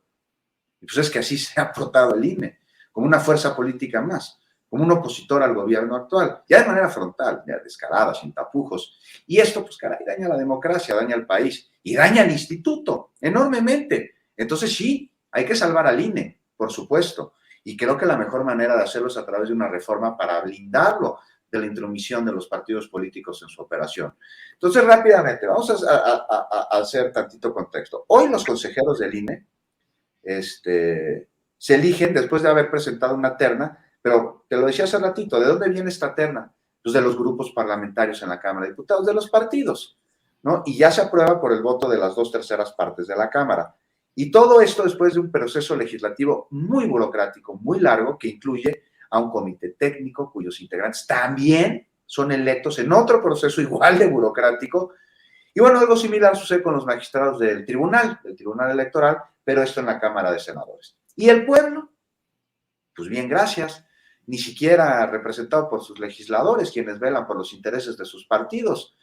Y pues es que así se ha portado el INE, como una fuerza política más, como un opositor al gobierno actual, ya de manera frontal, ya descarada, sin tapujos. Y esto, pues caray, daña la democracia, daña al país y daña al instituto enormemente. Entonces sí, hay que salvar al INE, por supuesto, y creo que la mejor manera de hacerlo es a través de una reforma para blindarlo de la intromisión de los partidos políticos en su operación. Entonces, rápidamente, vamos a hacer tantito contexto. Hoy los consejeros del INE se eligen después de haber presentado una terna, pero te lo decía hace ratito, ¿de dónde viene esta terna? Pues de los grupos parlamentarios en la Cámara de Diputados, de los partidos, ¿no? Y ya se aprueba por el voto de las 2/3 partes de la Cámara. Y todo esto después de un proceso legislativo muy burocrático, muy largo, que incluye a un comité técnico cuyos integrantes también son electos en otro proceso igual de burocrático. Y bueno, algo similar sucede con los magistrados del Tribunal Electoral, pero esto en la Cámara de Senadores. ¿Y el pueblo? Pues bien, gracias. ni siquiera representado por sus legisladores, quienes velan por los intereses de sus partidos.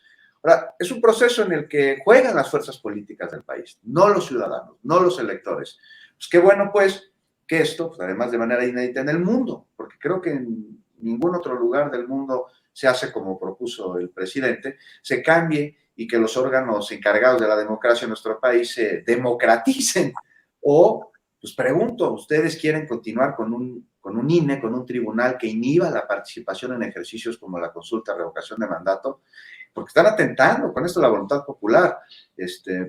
Ahora, es un proceso en el que juegan las fuerzas políticas del país, no los ciudadanos, no los electores. Pues qué bueno, pues, que esto, pues, además de manera inédita en el mundo, porque creo que en ningún otro lugar del mundo se hace como propuso el presidente, se cambie y que los órganos encargados de la democracia en nuestro país se democraticen. O, pues pregunto, ¿ustedes quieren continuar con un INE, con un tribunal que inhiba la participación en ejercicios como la consulta, revocación de mandato? Porque están atentando con esto la voluntad popular.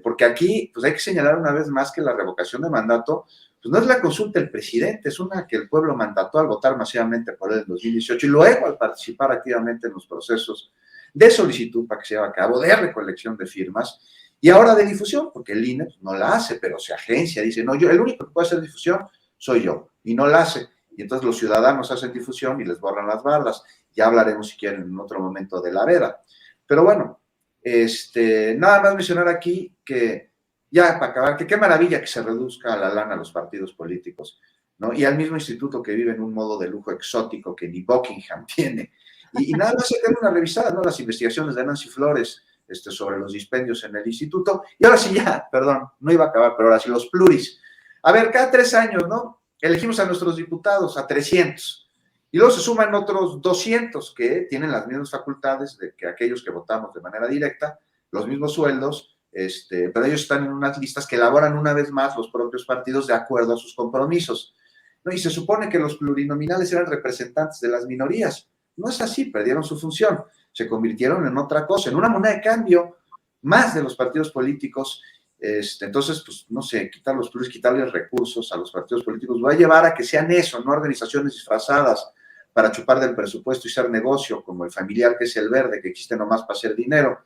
Porque aquí, pues hay que señalar una vez más que la revocación de mandato, pues no es la consulta del presidente, es una que el pueblo mandató al votar masivamente por él en 2018 y luego al participar activamente en los procesos de solicitud para que se lleve a cabo, de recolección de firmas y ahora de difusión, porque el INE pues, no la hace, pero se agencia, dice, no, yo, el único que puede hacer difusión soy yo, y no la hace. Y entonces los ciudadanos hacen difusión y les borran las barras. Ya hablaremos, si quieren, en otro momento de la veda. Pero bueno, nada más mencionar aquí que, ya para acabar, que qué maravilla que se reduzca la lana a los partidos políticos, ¿no? Y al mismo instituto que vive en un modo de lujo exótico que ni Buckingham tiene. Y nada más hacer una revisada, ¿no? Las investigaciones de Nancy Flores sobre los dispendios en el instituto. Y ahora sí ya, perdón, no iba a acabar, pero ahora sí, los pluris. A ver, cada 3 años, ¿no? Elegimos a nuestros diputados, a 300. Y luego se suman otros 200 que tienen las mismas facultades de que aquellos que votamos de manera directa, los mismos sueldos, pero ellos están en unas listas que elaboran una vez más los propios partidos de acuerdo a sus compromisos, ¿no? Y se supone que los plurinominales eran representantes de las minorías. No es así, perdieron su función, se convirtieron en otra cosa, en una moneda de cambio más de los partidos políticos. Entonces, pues, no sé, quitar los pluris, quitarles recursos a los partidos políticos, va a llevar a que sean eso, no organizaciones disfrazadas para chupar del presupuesto y ser negocio, como el familiar que es el verde, que existe nomás para hacer dinero.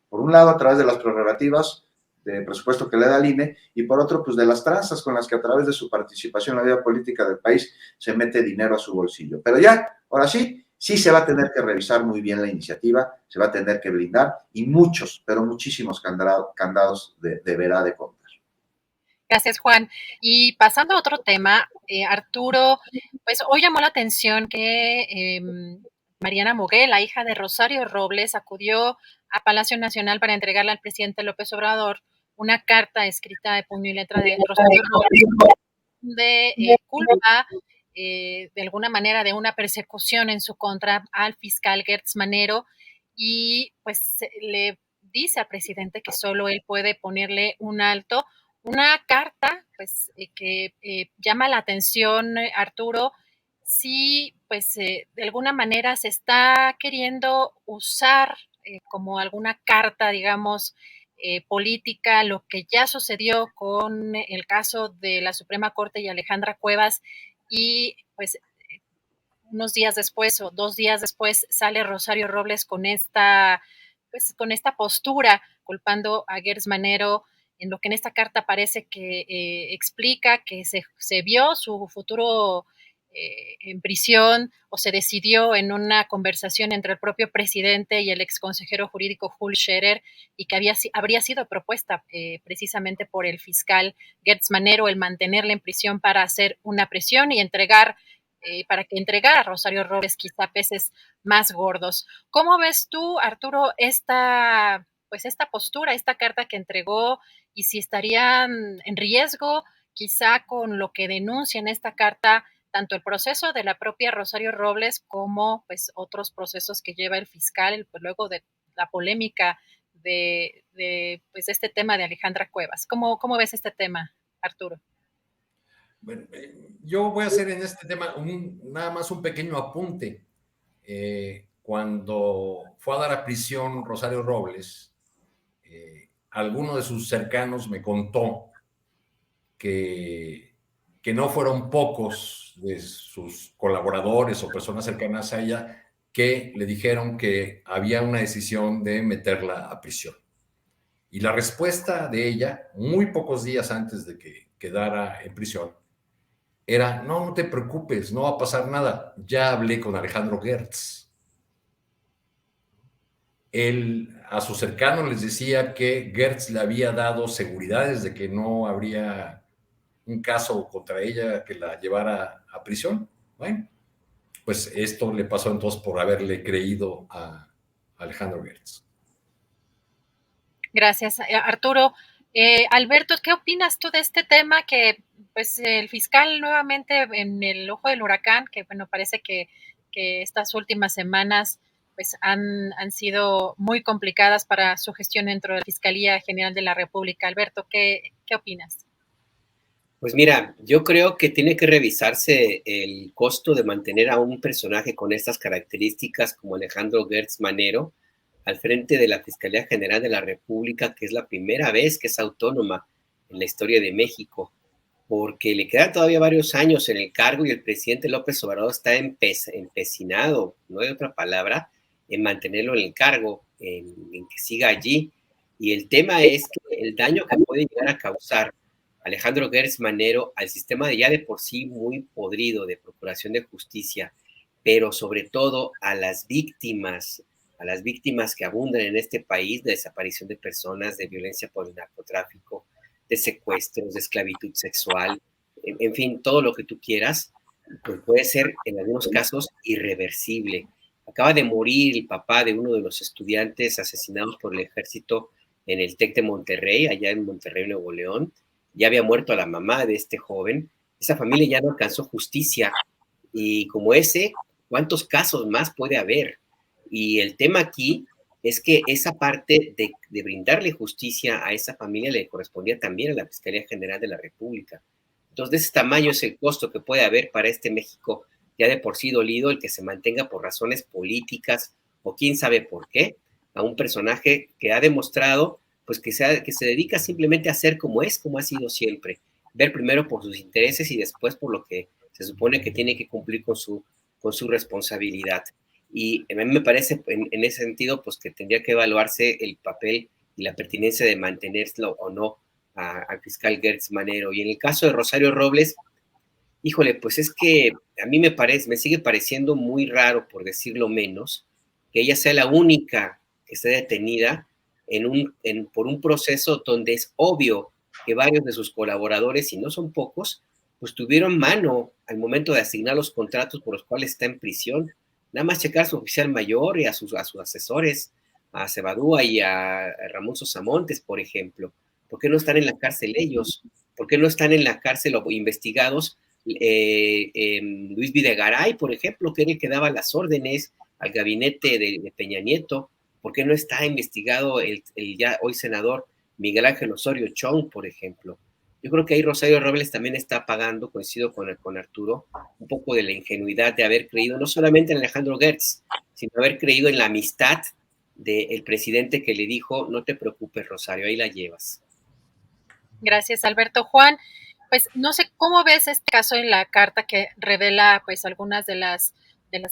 Por un lado, a través de las prerrogativas de presupuesto que le da el INE, y por otro, pues de las tranzas con las que a través de su participación en la vida política del país se mete dinero a su bolsillo. Pero ya, ahora sí, sí se va a tener que revisar muy bien la iniciativa, se va a tener que blindar y muchos, pero muchísimos candados deberá de contar. Gracias, Juan. Y pasando a otro tema, Arturo, pues hoy llamó la atención que Mariana Moguel, la hija de Rosario Robles, acudió a Palacio Nacional para entregarle al presidente López Obrador una carta escrita de puño y letra de Rosario Robles de culpa, de alguna manera, de una persecución en su contra al fiscal Gertz Manero, y pues le dice al presidente que solo él puede ponerle un alto. Una carta, pues, que llama la atención, Arturo, sí, pues, de alguna manera se está queriendo usar como alguna carta, digamos, política, lo que ya sucedió con el caso de la Suprema Corte y Alejandra Cuevas, y pues unos días después o 2 días después sale Rosario Robles pues, con esta postura culpando a Gertz Manero, en lo que en esta carta parece que explica que se vio su futuro en prisión, o se decidió en una conversación entre el propio presidente y el ex consejero jurídico Jules Scherer, y que habría sido propuesta precisamente por el fiscal Gertz Manero el mantenerla en prisión para hacer una presión y para que entregara a Rosario Robles quizá peces más gordos. ¿Cómo ves tú, Arturo, esta postura, esta carta que entregó, y si estarían en riesgo quizá con lo que denuncia en esta carta tanto el proceso de la propia Rosario Robles como pues otros procesos que lleva el fiscal, pues, luego de la polémica de pues este tema de Alejandra Cuevas? ¿Cómo ves este tema, Arturo? Bueno, yo voy a hacer en este tema nada más un pequeño apunte. Cuando fue a dar a prisión Rosario Robles, alguno de sus cercanos me contó que no fueron pocos de sus colaboradores o personas cercanas a ella que le dijeron que había una decisión de meterla a prisión. Y la respuesta de ella, muy pocos días antes de que quedara en prisión, era: no te preocupes, no va a pasar nada, ya hablé con Alejandro Gertz. Él a sus cercanos les decía que Gertz le había dado seguridades de que no habría un caso contra ella que la llevara a prisión. Bueno, pues esto le pasó entonces por haberle creído a Alejandro Gertz. Gracias, Arturo. Alberto, ¿qué opinas tú de este tema que pues el fiscal nuevamente en el ojo del huracán, que bueno, parece que estas últimas semanas pues han sido muy complicadas para su gestión dentro de la Fiscalía General de la República? Alberto, ¿qué opinas? Pues mira, yo creo que tiene que revisarse el costo de mantener a un personaje con estas características como Alejandro Gertz Manero al frente de la Fiscalía General de la República, que es la primera vez que es autónoma en la historia de México, porque le quedan todavía varios años en el cargo y el presidente López Obrador está empecinado, no hay otra palabra, en mantenerlo en el cargo, en que siga allí. Y el tema es que el daño que puede llegar a causar Alejandro Gertz Manero al sistema ya de por sí muy podrido de procuración de justicia, pero sobre todo a las víctimas que abundan en este país de desaparición de personas, de violencia por el narcotráfico, de secuestros, de esclavitud sexual, en fin, todo lo que tú quieras, pues puede ser en algunos casos irreversible. Acaba de morir el papá de uno de los estudiantes asesinados por el ejército en el TEC de Monterrey, allá en Monterrey, Nuevo León. Ya había muerto la mamá de este joven. Esa familia ya no alcanzó justicia. Y como ese, ¿cuántos casos más puede haber? Y el tema aquí es que esa parte de brindarle justicia a esa familia le correspondía también a la Fiscalía General de la República. Entonces, de ese tamaño es el costo que puede haber para este México ya de por sí dolido, el que se mantenga por razones políticas o quién sabe por qué, a un personaje que ha demostrado pues que se dedica simplemente a ser como es, como ha sido siempre. Ver primero por sus intereses y después por lo que se supone que tiene que cumplir con su responsabilidad. Y a mí me parece en ese sentido pues que tendría que evaluarse el papel y la pertinencia de mantenerlo o no al fiscal Gertz Manero. Y en el caso de Rosario Robles, híjole, pues es que a mí me sigue pareciendo muy raro, por decirlo menos, que ella sea la única que esté detenida por un proceso donde es obvio que varios de sus colaboradores, y no son pocos, pues tuvieron mano al momento de asignar los contratos por los cuales está en prisión. Nada más checar a su oficial mayor y a sus asesores, a Cebadúa y a Ramón Sosamontes, por ejemplo. ¿Por qué no están en la cárcel ellos? ¿Por qué no están en la cárcel o investigados Luis Videgaray, por ejemplo, que era el que daba las órdenes al gabinete de Peña Nieto? ¿Por qué no está investigado el ya hoy senador Miguel Ángel Osorio Chong, por ejemplo? Yo creo que ahí Rosario Robles también está pagando, coincido con Arturo, un poco de la ingenuidad de haber creído no solamente en Alejandro Gertz, sino haber creído en la amistad del presidente que le dijo, no te preocupes, Rosario, ahí la llevas. Gracias, Alberto. Juan, pues no sé cómo ves este caso en la carta que revela pues algunas de las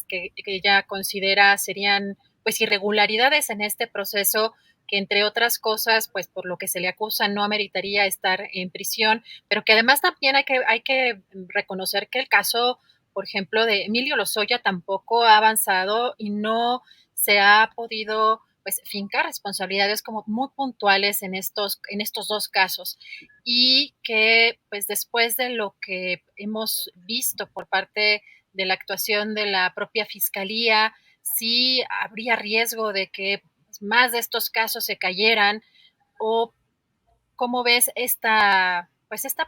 que ella considera serían pues irregularidades en este proceso, que entre otras cosas, pues por lo que se le acusa no ameritaría estar en prisión, pero que además también hay que reconocer que el caso, por ejemplo, de Emilio Lozoya tampoco ha avanzado y no se ha podido pues fincar responsabilidades como muy puntuales en estos dos casos, y que pues después de lo que hemos visto por parte de la actuación de la propia fiscalía, sí habría riesgo de que más de estos casos se cayeran. ¿O cómo ves esta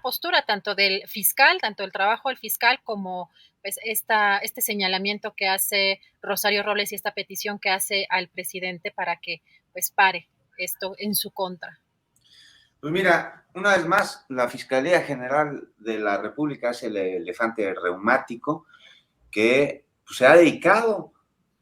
postura tanto del fiscal, tanto el trabajo del fiscal, como pues este señalamiento que hace Rosario Robles y esta petición que hace al presidente para que pues pare esto en su contra? Pues mira, una vez más, la Fiscalía General de la República es el elefante reumático que pues, se ha dedicado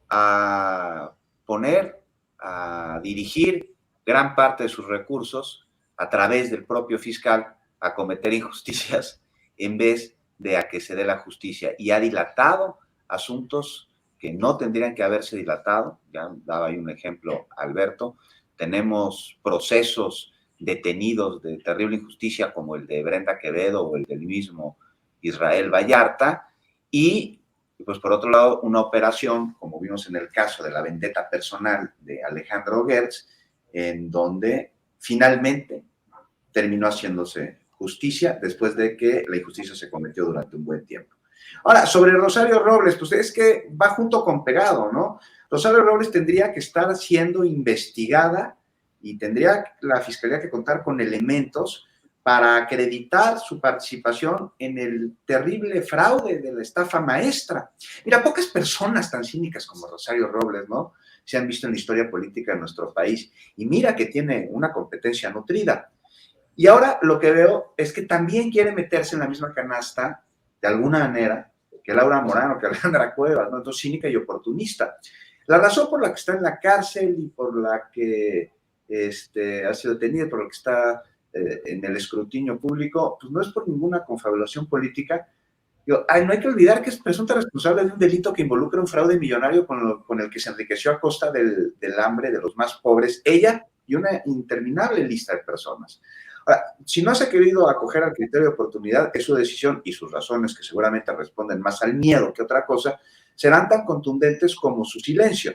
a poner, a dirigir gran parte de sus recursos a través del propio fiscal a cometer injusticias en vez de a que se dé la justicia. Y ha dilatado asuntos que no tendrían que haberse dilatado. Ya daba ahí un ejemplo, Alberto. Tenemos procesos detenidos de terrible injusticia como el de Brenda Quevedo o el del mismo Israel Vallarta, y pues por otro lado una operación, como vimos en el caso de la vendetta personal de Alejandro Gertz, en donde finalmente terminó haciéndose justicia después de que la injusticia se cometió durante un buen tiempo. Ahora, sobre Rosario Robles, pues es que va junto con pegado, ¿no? Rosario Robles tendría que estar siendo investigada y tendría la Fiscalía que contar con elementos para acreditar su participación en el terrible fraude de la estafa maestra. Mira, pocas personas tan cínicas como Rosario Robles, ¿no?, se han visto en la historia política de nuestro país. Y mira que tiene una competencia nutrida. Y ahora lo que veo es que también quiere meterse en la misma canasta, de alguna manera, que Laura Morano, que Alejandra Cuevas, ¿no? Entonces, cínica y oportunista. La razón por la que está en la cárcel y por la que ha sido detenida, por la que está en el escrutinio público, pues no es por ninguna confabulación política. No hay que olvidar que es presunta responsable de un delito que involucra un fraude millonario con el que se enriqueció a costa del hambre de los más pobres, ella y una interminable lista de personas. Ahora, si no se ha querido acoger al criterio de oportunidad, es su decisión y sus razones, que seguramente responden más al miedo que otra cosa, serán tan contundentes como su silencio.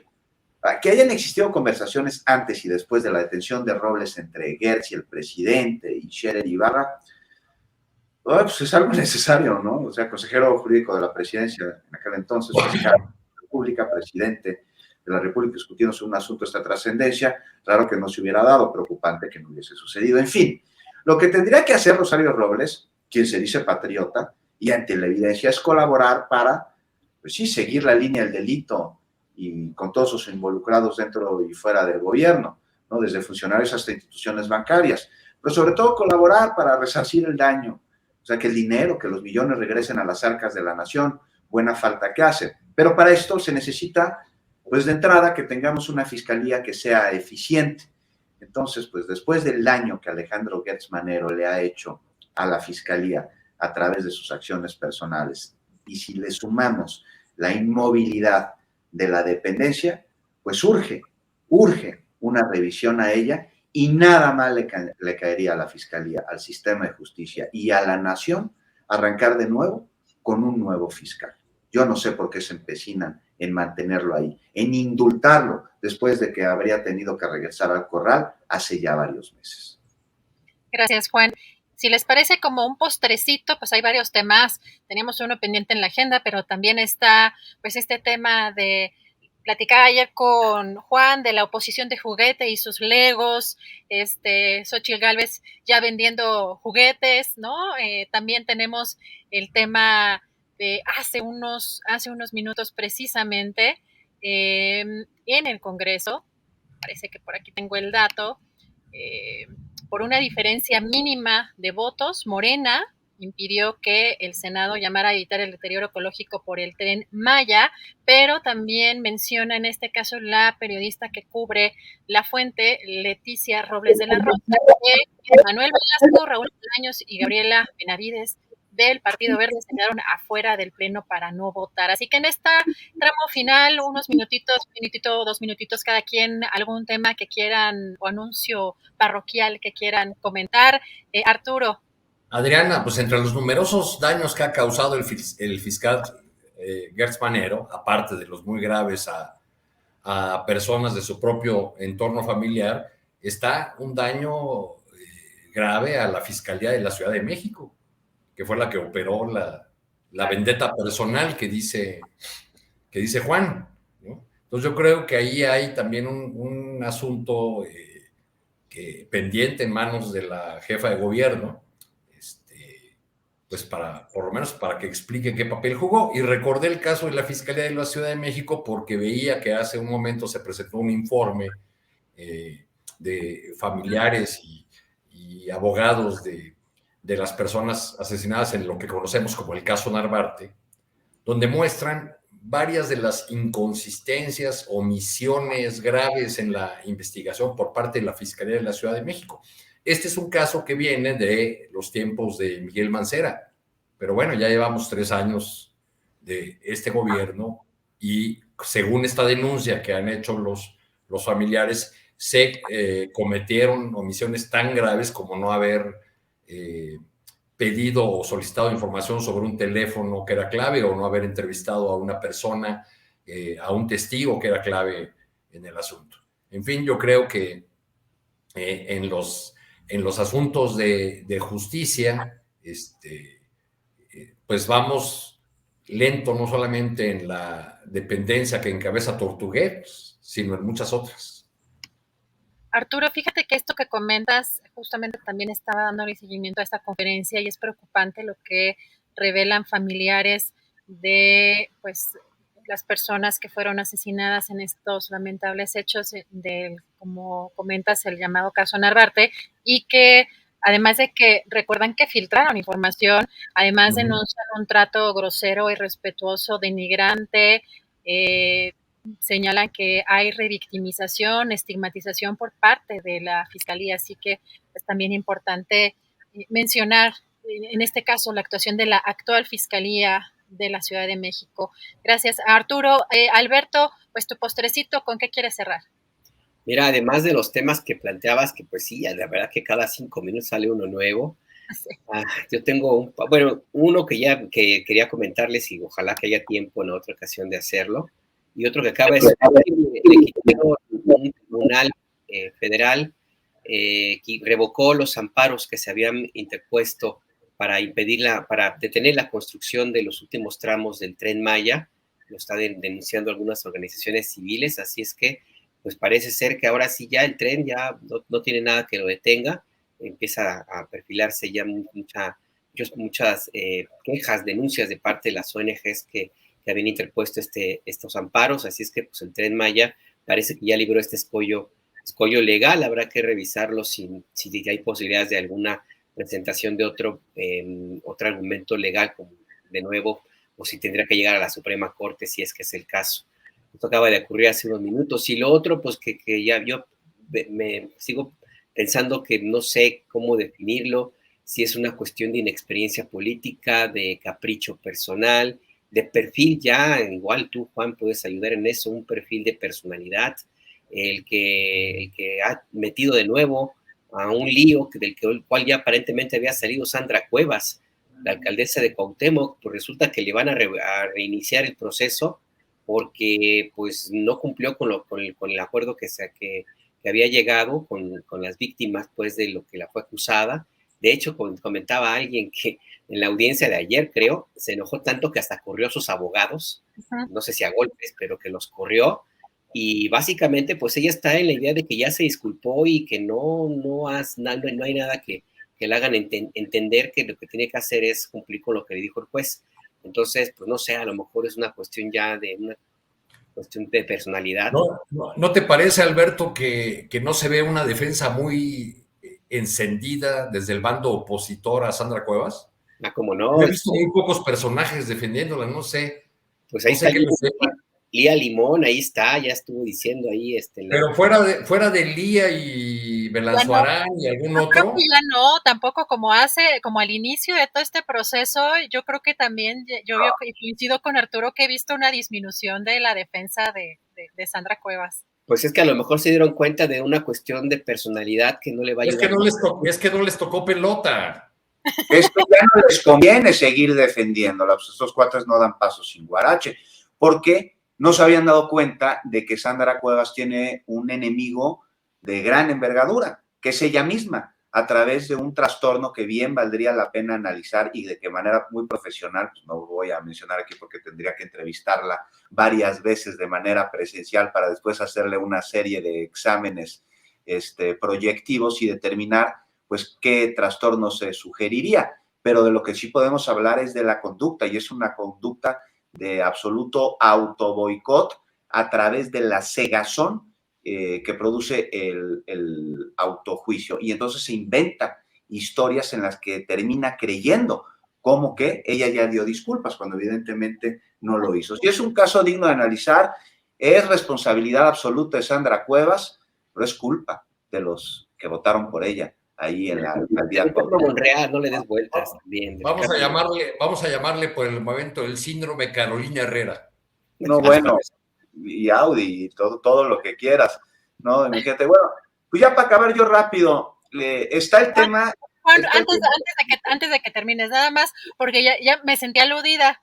Que hayan existido conversaciones antes y después de la detención de Robles entre Gertz y el presidente y Scherer Ibarra, pues es algo necesario, ¿no? O sea, consejero jurídico de la presidencia en aquel entonces, fiscal de la República, presidente de la República, discutiendo sobre un asunto de esta trascendencia, claro que no se hubiera dado, preocupante que no hubiese sucedido. En fin, lo que tendría que hacer Rosario Robles, quien se dice patriota, y ante la evidencia, es colaborar para, pues sí, seguir la línea del delito y con todos sus involucrados dentro y fuera del gobierno, ¿no? Desde funcionarios hasta instituciones bancarias, pero sobre todo colaborar para resarcir el daño. O sea, que el dinero, que los millones regresen a las arcas de la nación, buena falta que hace. Pero para esto se necesita, pues de entrada, que tengamos una fiscalía que sea eficiente. Entonces, pues después del daño que Alejandro Gertz Manero le ha hecho a la fiscalía a través de sus acciones personales, y si le sumamos la inmovilidad de la dependencia, pues urge una revisión a ella. Y nada más le caería a la Fiscalía, al sistema de justicia y a la nación arrancar de nuevo con un nuevo fiscal. Yo no sé por qué se empecinan en mantenerlo ahí, en indultarlo después de que habría tenido que regresar al corral hace ya varios meses. Gracias, Juan. Si les parece como un postrecito, pues hay varios temas. Tenemos uno pendiente en la agenda, pero también está pues este tema de... Platicaba ayer con Juan de la oposición de juguete y sus legos, Xóchitl Gálvez ya vendiendo juguetes, ¿no? También tenemos el tema de hace unos minutos precisamente en el Congreso, parece que por aquí tengo el dato, por una diferencia mínima de votos, Morena impidió que el Senado llamara a evitar el deterioro ecológico por el Tren Maya, pero también menciona en este caso la periodista que cubre La Fuente, Leticia Robles de la Rosa, que Manuel Velasco, Raúl Bolaños y Gabriela Benavides del Partido Verde se quedaron afuera del pleno para no votar. Así que en esta tramo final, unos minutitos, dos minutitos cada quien, algún tema que quieran o anuncio parroquial que quieran comentar. Arturo. Adriana, pues entre los numerosos daños que ha causado el fiscal Gertz Manero, aparte de los muy graves a personas de su propio entorno familiar, está un daño grave a la Fiscalía de la Ciudad de México, que fue la que operó la vendetta personal que dice Juan, ¿no? Entonces yo creo que ahí hay también un asunto pendiente en manos de la jefa de gobierno, pues por lo menos para que explique qué papel jugó. Y recordé el caso de la Fiscalía de la Ciudad de México porque veía que hace un momento se presentó un informe de familiares y abogados de las personas asesinadas en lo que conocemos como el caso Narvarte, donde muestran varias de las inconsistencias, omisiones graves en la investigación por parte de la Fiscalía de la Ciudad de México. Este es un caso que viene de los tiempos de Miguel Mancera, pero bueno, ya llevamos 3 años de este gobierno y según esta denuncia que han hecho los familiares, se cometieron omisiones tan graves como no haber pedido o solicitado información sobre un teléfono que era clave o no haber entrevistado a una persona, a un testigo que era clave en el asunto. En fin, yo creo que en los asuntos de justicia, pues vamos lento no solamente en la dependencia que encabeza Tortugués, sino en muchas otras. Arturo, fíjate que esto que comentas, justamente también estaba dándole seguimiento a esta conferencia y es preocupante lo que revelan familiares de pues las personas que fueron asesinadas en estos lamentables hechos de, como comentas, el llamado caso Narvarte, y que además de que recuerdan que filtraron información, además denuncian un trato grosero, irrespetuoso, denigrante, señalan que hay revictimización, estigmatización por parte de la Fiscalía, así que es también importante mencionar en este caso la actuación de la actual Fiscalía de la Ciudad de México. Gracias, Arturo. Alberto, pues tu postrecito, ¿con qué quieres cerrar? Mira, además de los temas que planteabas, que pues sí, la verdad que cada 5 minutos sale uno nuevo. Sí. Yo tengo uno que quería comentarles y ojalá que haya tiempo en otra ocasión de hacerlo. Y otro que acaba de un tribunal federal que revocó los amparos que se habían interpuesto para detener la construcción de los últimos tramos del Tren Maya. Lo están denunciando algunas organizaciones civiles, así es que pues parece ser que ahora sí ya el tren ya no tiene nada que lo detenga, empieza a perfilarse ya muchas quejas, denuncias de parte de las ONGs que habían interpuesto estos amparos, así es que pues el Tren Maya parece que ya libró este escollo legal, habrá que revisarlo si hay posibilidades de alguna presentación de otro argumento legal, como de nuevo, o si tendría que llegar a la Suprema Corte si es que es el caso. Esto acaba de ocurrir hace unos minutos. Y lo otro, pues que ya yo me sigo pensando que no sé cómo definirlo, si es una cuestión de inexperiencia política, de capricho personal, de perfil ya, igual tú, Juan, puedes ayudar en eso, un perfil de personalidad, el que ha metido de nuevo a un lío del cual ya aparentemente había salido Sandra Cuevas, la alcaldesa de Cuauhtémoc, pues resulta que le van a reiniciar el proceso porque pues no cumplió con el acuerdo que había llegado con las víctimas pues de lo que la fue acusada. De hecho, comentaba alguien que en la audiencia de ayer, creo, se enojó tanto que hasta corrió a sus abogados, no sé si a golpes, pero que los corrió, y básicamente pues ella está en la idea de que ya se disculpó y que no hay nada que le hagan entender que lo que tiene que hacer es cumplir con lo que le dijo el juez. Entonces, pues no sé, a lo mejor es una cuestión ya de una cuestión de personalidad. ¿No te parece, Alberto, que no se ve una defensa muy encendida desde el bando opositor a Sandra Cuevas? Como no. Yo he visto muy pocos personajes defendiéndola, no sé. Pues ahí no sé está Lía Limón, ahí está, ya estuvo diciendo ahí. Pero fuera de Lía y Belanzuarán y algún otro. Creo que ya no, tampoco como al inicio de todo este proceso, yo creo que también, yo coincido con Arturo que he visto una disminución de la defensa de Sandra Cuevas. Pues es que a lo mejor se dieron cuenta de una cuestión de personalidad que no le va a ayudar. Es que no les tocó pelota. Esto ya no les conviene seguir defendiéndola, pues estos cuates no dan paso sin guarache, porque no se habían dado cuenta de que Sandra Cuevas tiene un enemigo de gran envergadura, que es ella misma, a través de un trastorno que bien valdría la pena analizar y de qué manera muy profesional, pues no voy a mencionar aquí porque tendría que entrevistarla varias veces de manera presencial para después hacerle una serie de exámenes proyectivos y determinar pues qué trastorno se sugeriría, pero de lo que sí podemos hablar es de la conducta, y es una conducta de absoluto autoboicot a través de la cegazón que produce el autojuicio, y entonces se inventa historias en las que termina creyendo como que ella ya dio disculpas, cuando evidentemente no lo hizo. Si es un caso digno de analizar, es responsabilidad absoluta de Sandra Cuevas, pero es culpa de los que votaron por ella ahí en la alcaldía. Monreal, no le des vueltas también. Vamos a llamarle por el momento el síndrome Carolina Herrera. No, bueno, y Audi y todo lo que quieras, ¿no? Imagínate, bueno, pues ya para acabar yo rápido, está el tema. Juan, antes de que termines, nada más, porque ya me sentí aludida.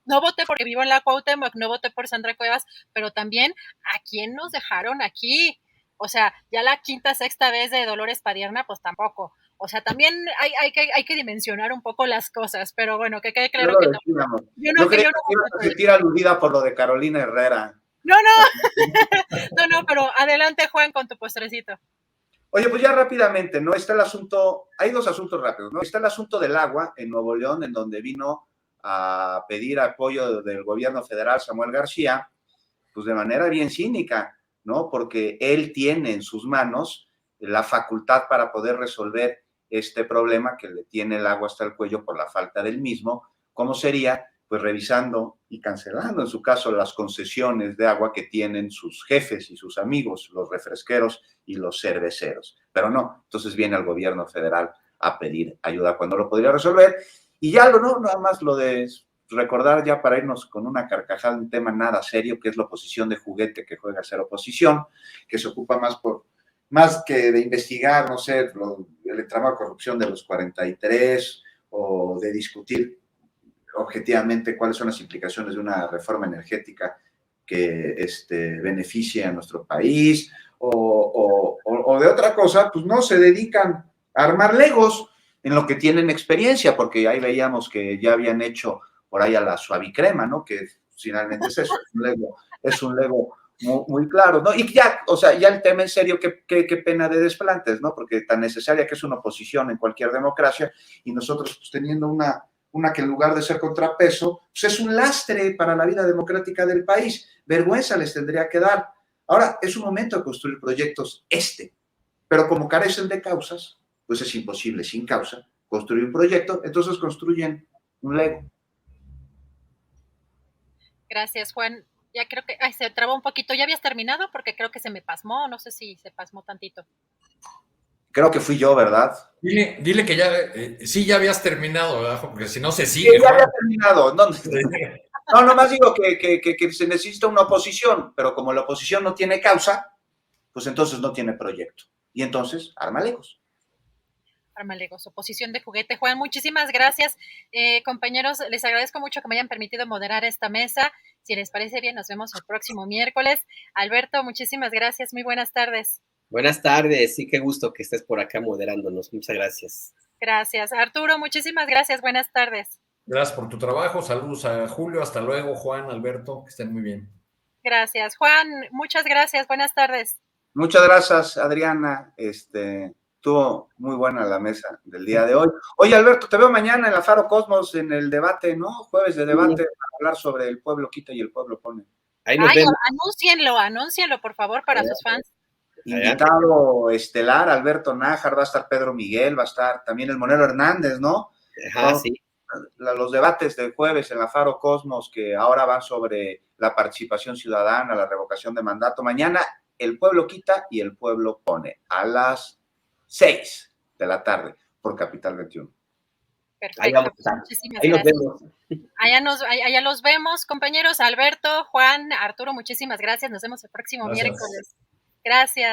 No voté porque vivo en la Cuauhtémoc, no voté por Sandra Cuevas, pero también ¿a quién nos dejaron aquí? O sea, ya la quinta, sexta vez de Dolores Padierna, pues tampoco. O sea, también hay que dimensionar un poco las cosas, pero bueno, que quede claro Yo que lo no. decíamos. Yo Creía no que ibas a sentir aludida por lo de Carolina Herrera. No, pero adelante, Juan, con tu postrecito. Oye, pues ya rápidamente, ¿no? Está el asunto, hay dos asuntos rápidos, ¿no? Está el asunto del agua en Nuevo León, en donde vino a pedir apoyo del gobierno federal Samuel García, pues de manera bien cínica, ¿no? Porque él tiene en sus manos la facultad para poder resolver este problema que le tiene el agua hasta el cuello por la falta del mismo. ¿Cómo sería? Pues revisando y cancelando, en su caso, las concesiones de agua que tienen sus jefes y sus amigos, los refresqueros y los cerveceros. Pero no, entonces viene al gobierno federal a pedir ayuda cuando lo podría resolver. Y ya no, nada más lo de recordar ya para irnos con una carcajada, un tema nada serio, que es la oposición de juguete que juega a ser oposición, que se ocupa más que de investigar, no sé, el entramado de corrupción de los 43 o de discutir objetivamente cuáles son las implicaciones de una reforma energética que beneficie a nuestro país o de otra cosa, pues no se dedican a armar legos en lo que tienen experiencia, porque ahí veíamos que ya habían hecho por ahí a la suavicrema, ¿no? Que finalmente es eso, es un lego muy, muy claro, ¿no? Y ya, o sea, ya el tema en serio, qué pena de desplantes, ¿no? Porque tan necesaria que es una oposición en cualquier democracia y nosotros pues, teniendo una que en lugar de ser contrapeso, pues es un lastre para la vida democrática del país. Vergüenza les tendría que dar. Ahora, es un momento de construir proyectos pero como carecen de causas, pues es imposible sin causa construir un proyecto, entonces construyen un Lego. Gracias, Juan. Ya creo que se trabó un poquito. ¿Ya habías terminado? Porque creo que se me pasmó. No sé si se pasmó tantito. Creo que fui yo, ¿verdad? Dile que ya, sí, ya habías terminado, ¿verdad? Porque si no se sigue. Sí, ya había terminado. No, nomás digo que se necesita una oposición, pero como la oposición no tiene causa, pues entonces no tiene proyecto. Y entonces, arma legos. Arma legos, oposición de juguete. Juan, muchísimas gracias. Compañeros, les agradezco mucho que me hayan permitido moderar esta mesa. Si les parece bien, nos vemos el próximo miércoles. Alberto, muchísimas gracias. Muy buenas tardes. Buenas tardes, sí, qué gusto que estés por acá moderándonos. Muchas gracias. Gracias. Arturo, muchísimas gracias. Buenas tardes. Gracias por tu trabajo. Saludos a Julio. Hasta luego, Juan, Alberto. Que estén muy bien. Gracias. Juan, muchas gracias. Buenas tardes. Muchas gracias, Adriana. Estuvo muy buena la mesa del día de hoy. Oye, Alberto, te veo mañana en la Faro Cosmos en el debate, ¿no? Jueves de debate para hablar sobre el pueblo quita y el pueblo pone. Ahí nos vemos. Anúncienlo, por favor, para sus fans. Invitado estelar, Alberto Nájar, va a estar Pedro Miguel, va a estar también el Monero Hernández, ¿no? Ajá, sí. Los debates del jueves en la Faro Cosmos, que ahora van sobre la participación ciudadana, la revocación de mandato. Mañana el pueblo quita y el pueblo pone a las 6 de la tarde por Capital 21. Perfecto. Ahí vamos Muchísimas ahí gracias. Nos vemos. Allá los vemos, compañeros. Alberto, Juan, Arturo, muchísimas gracias. Nos vemos el próximo miércoles. Gracias.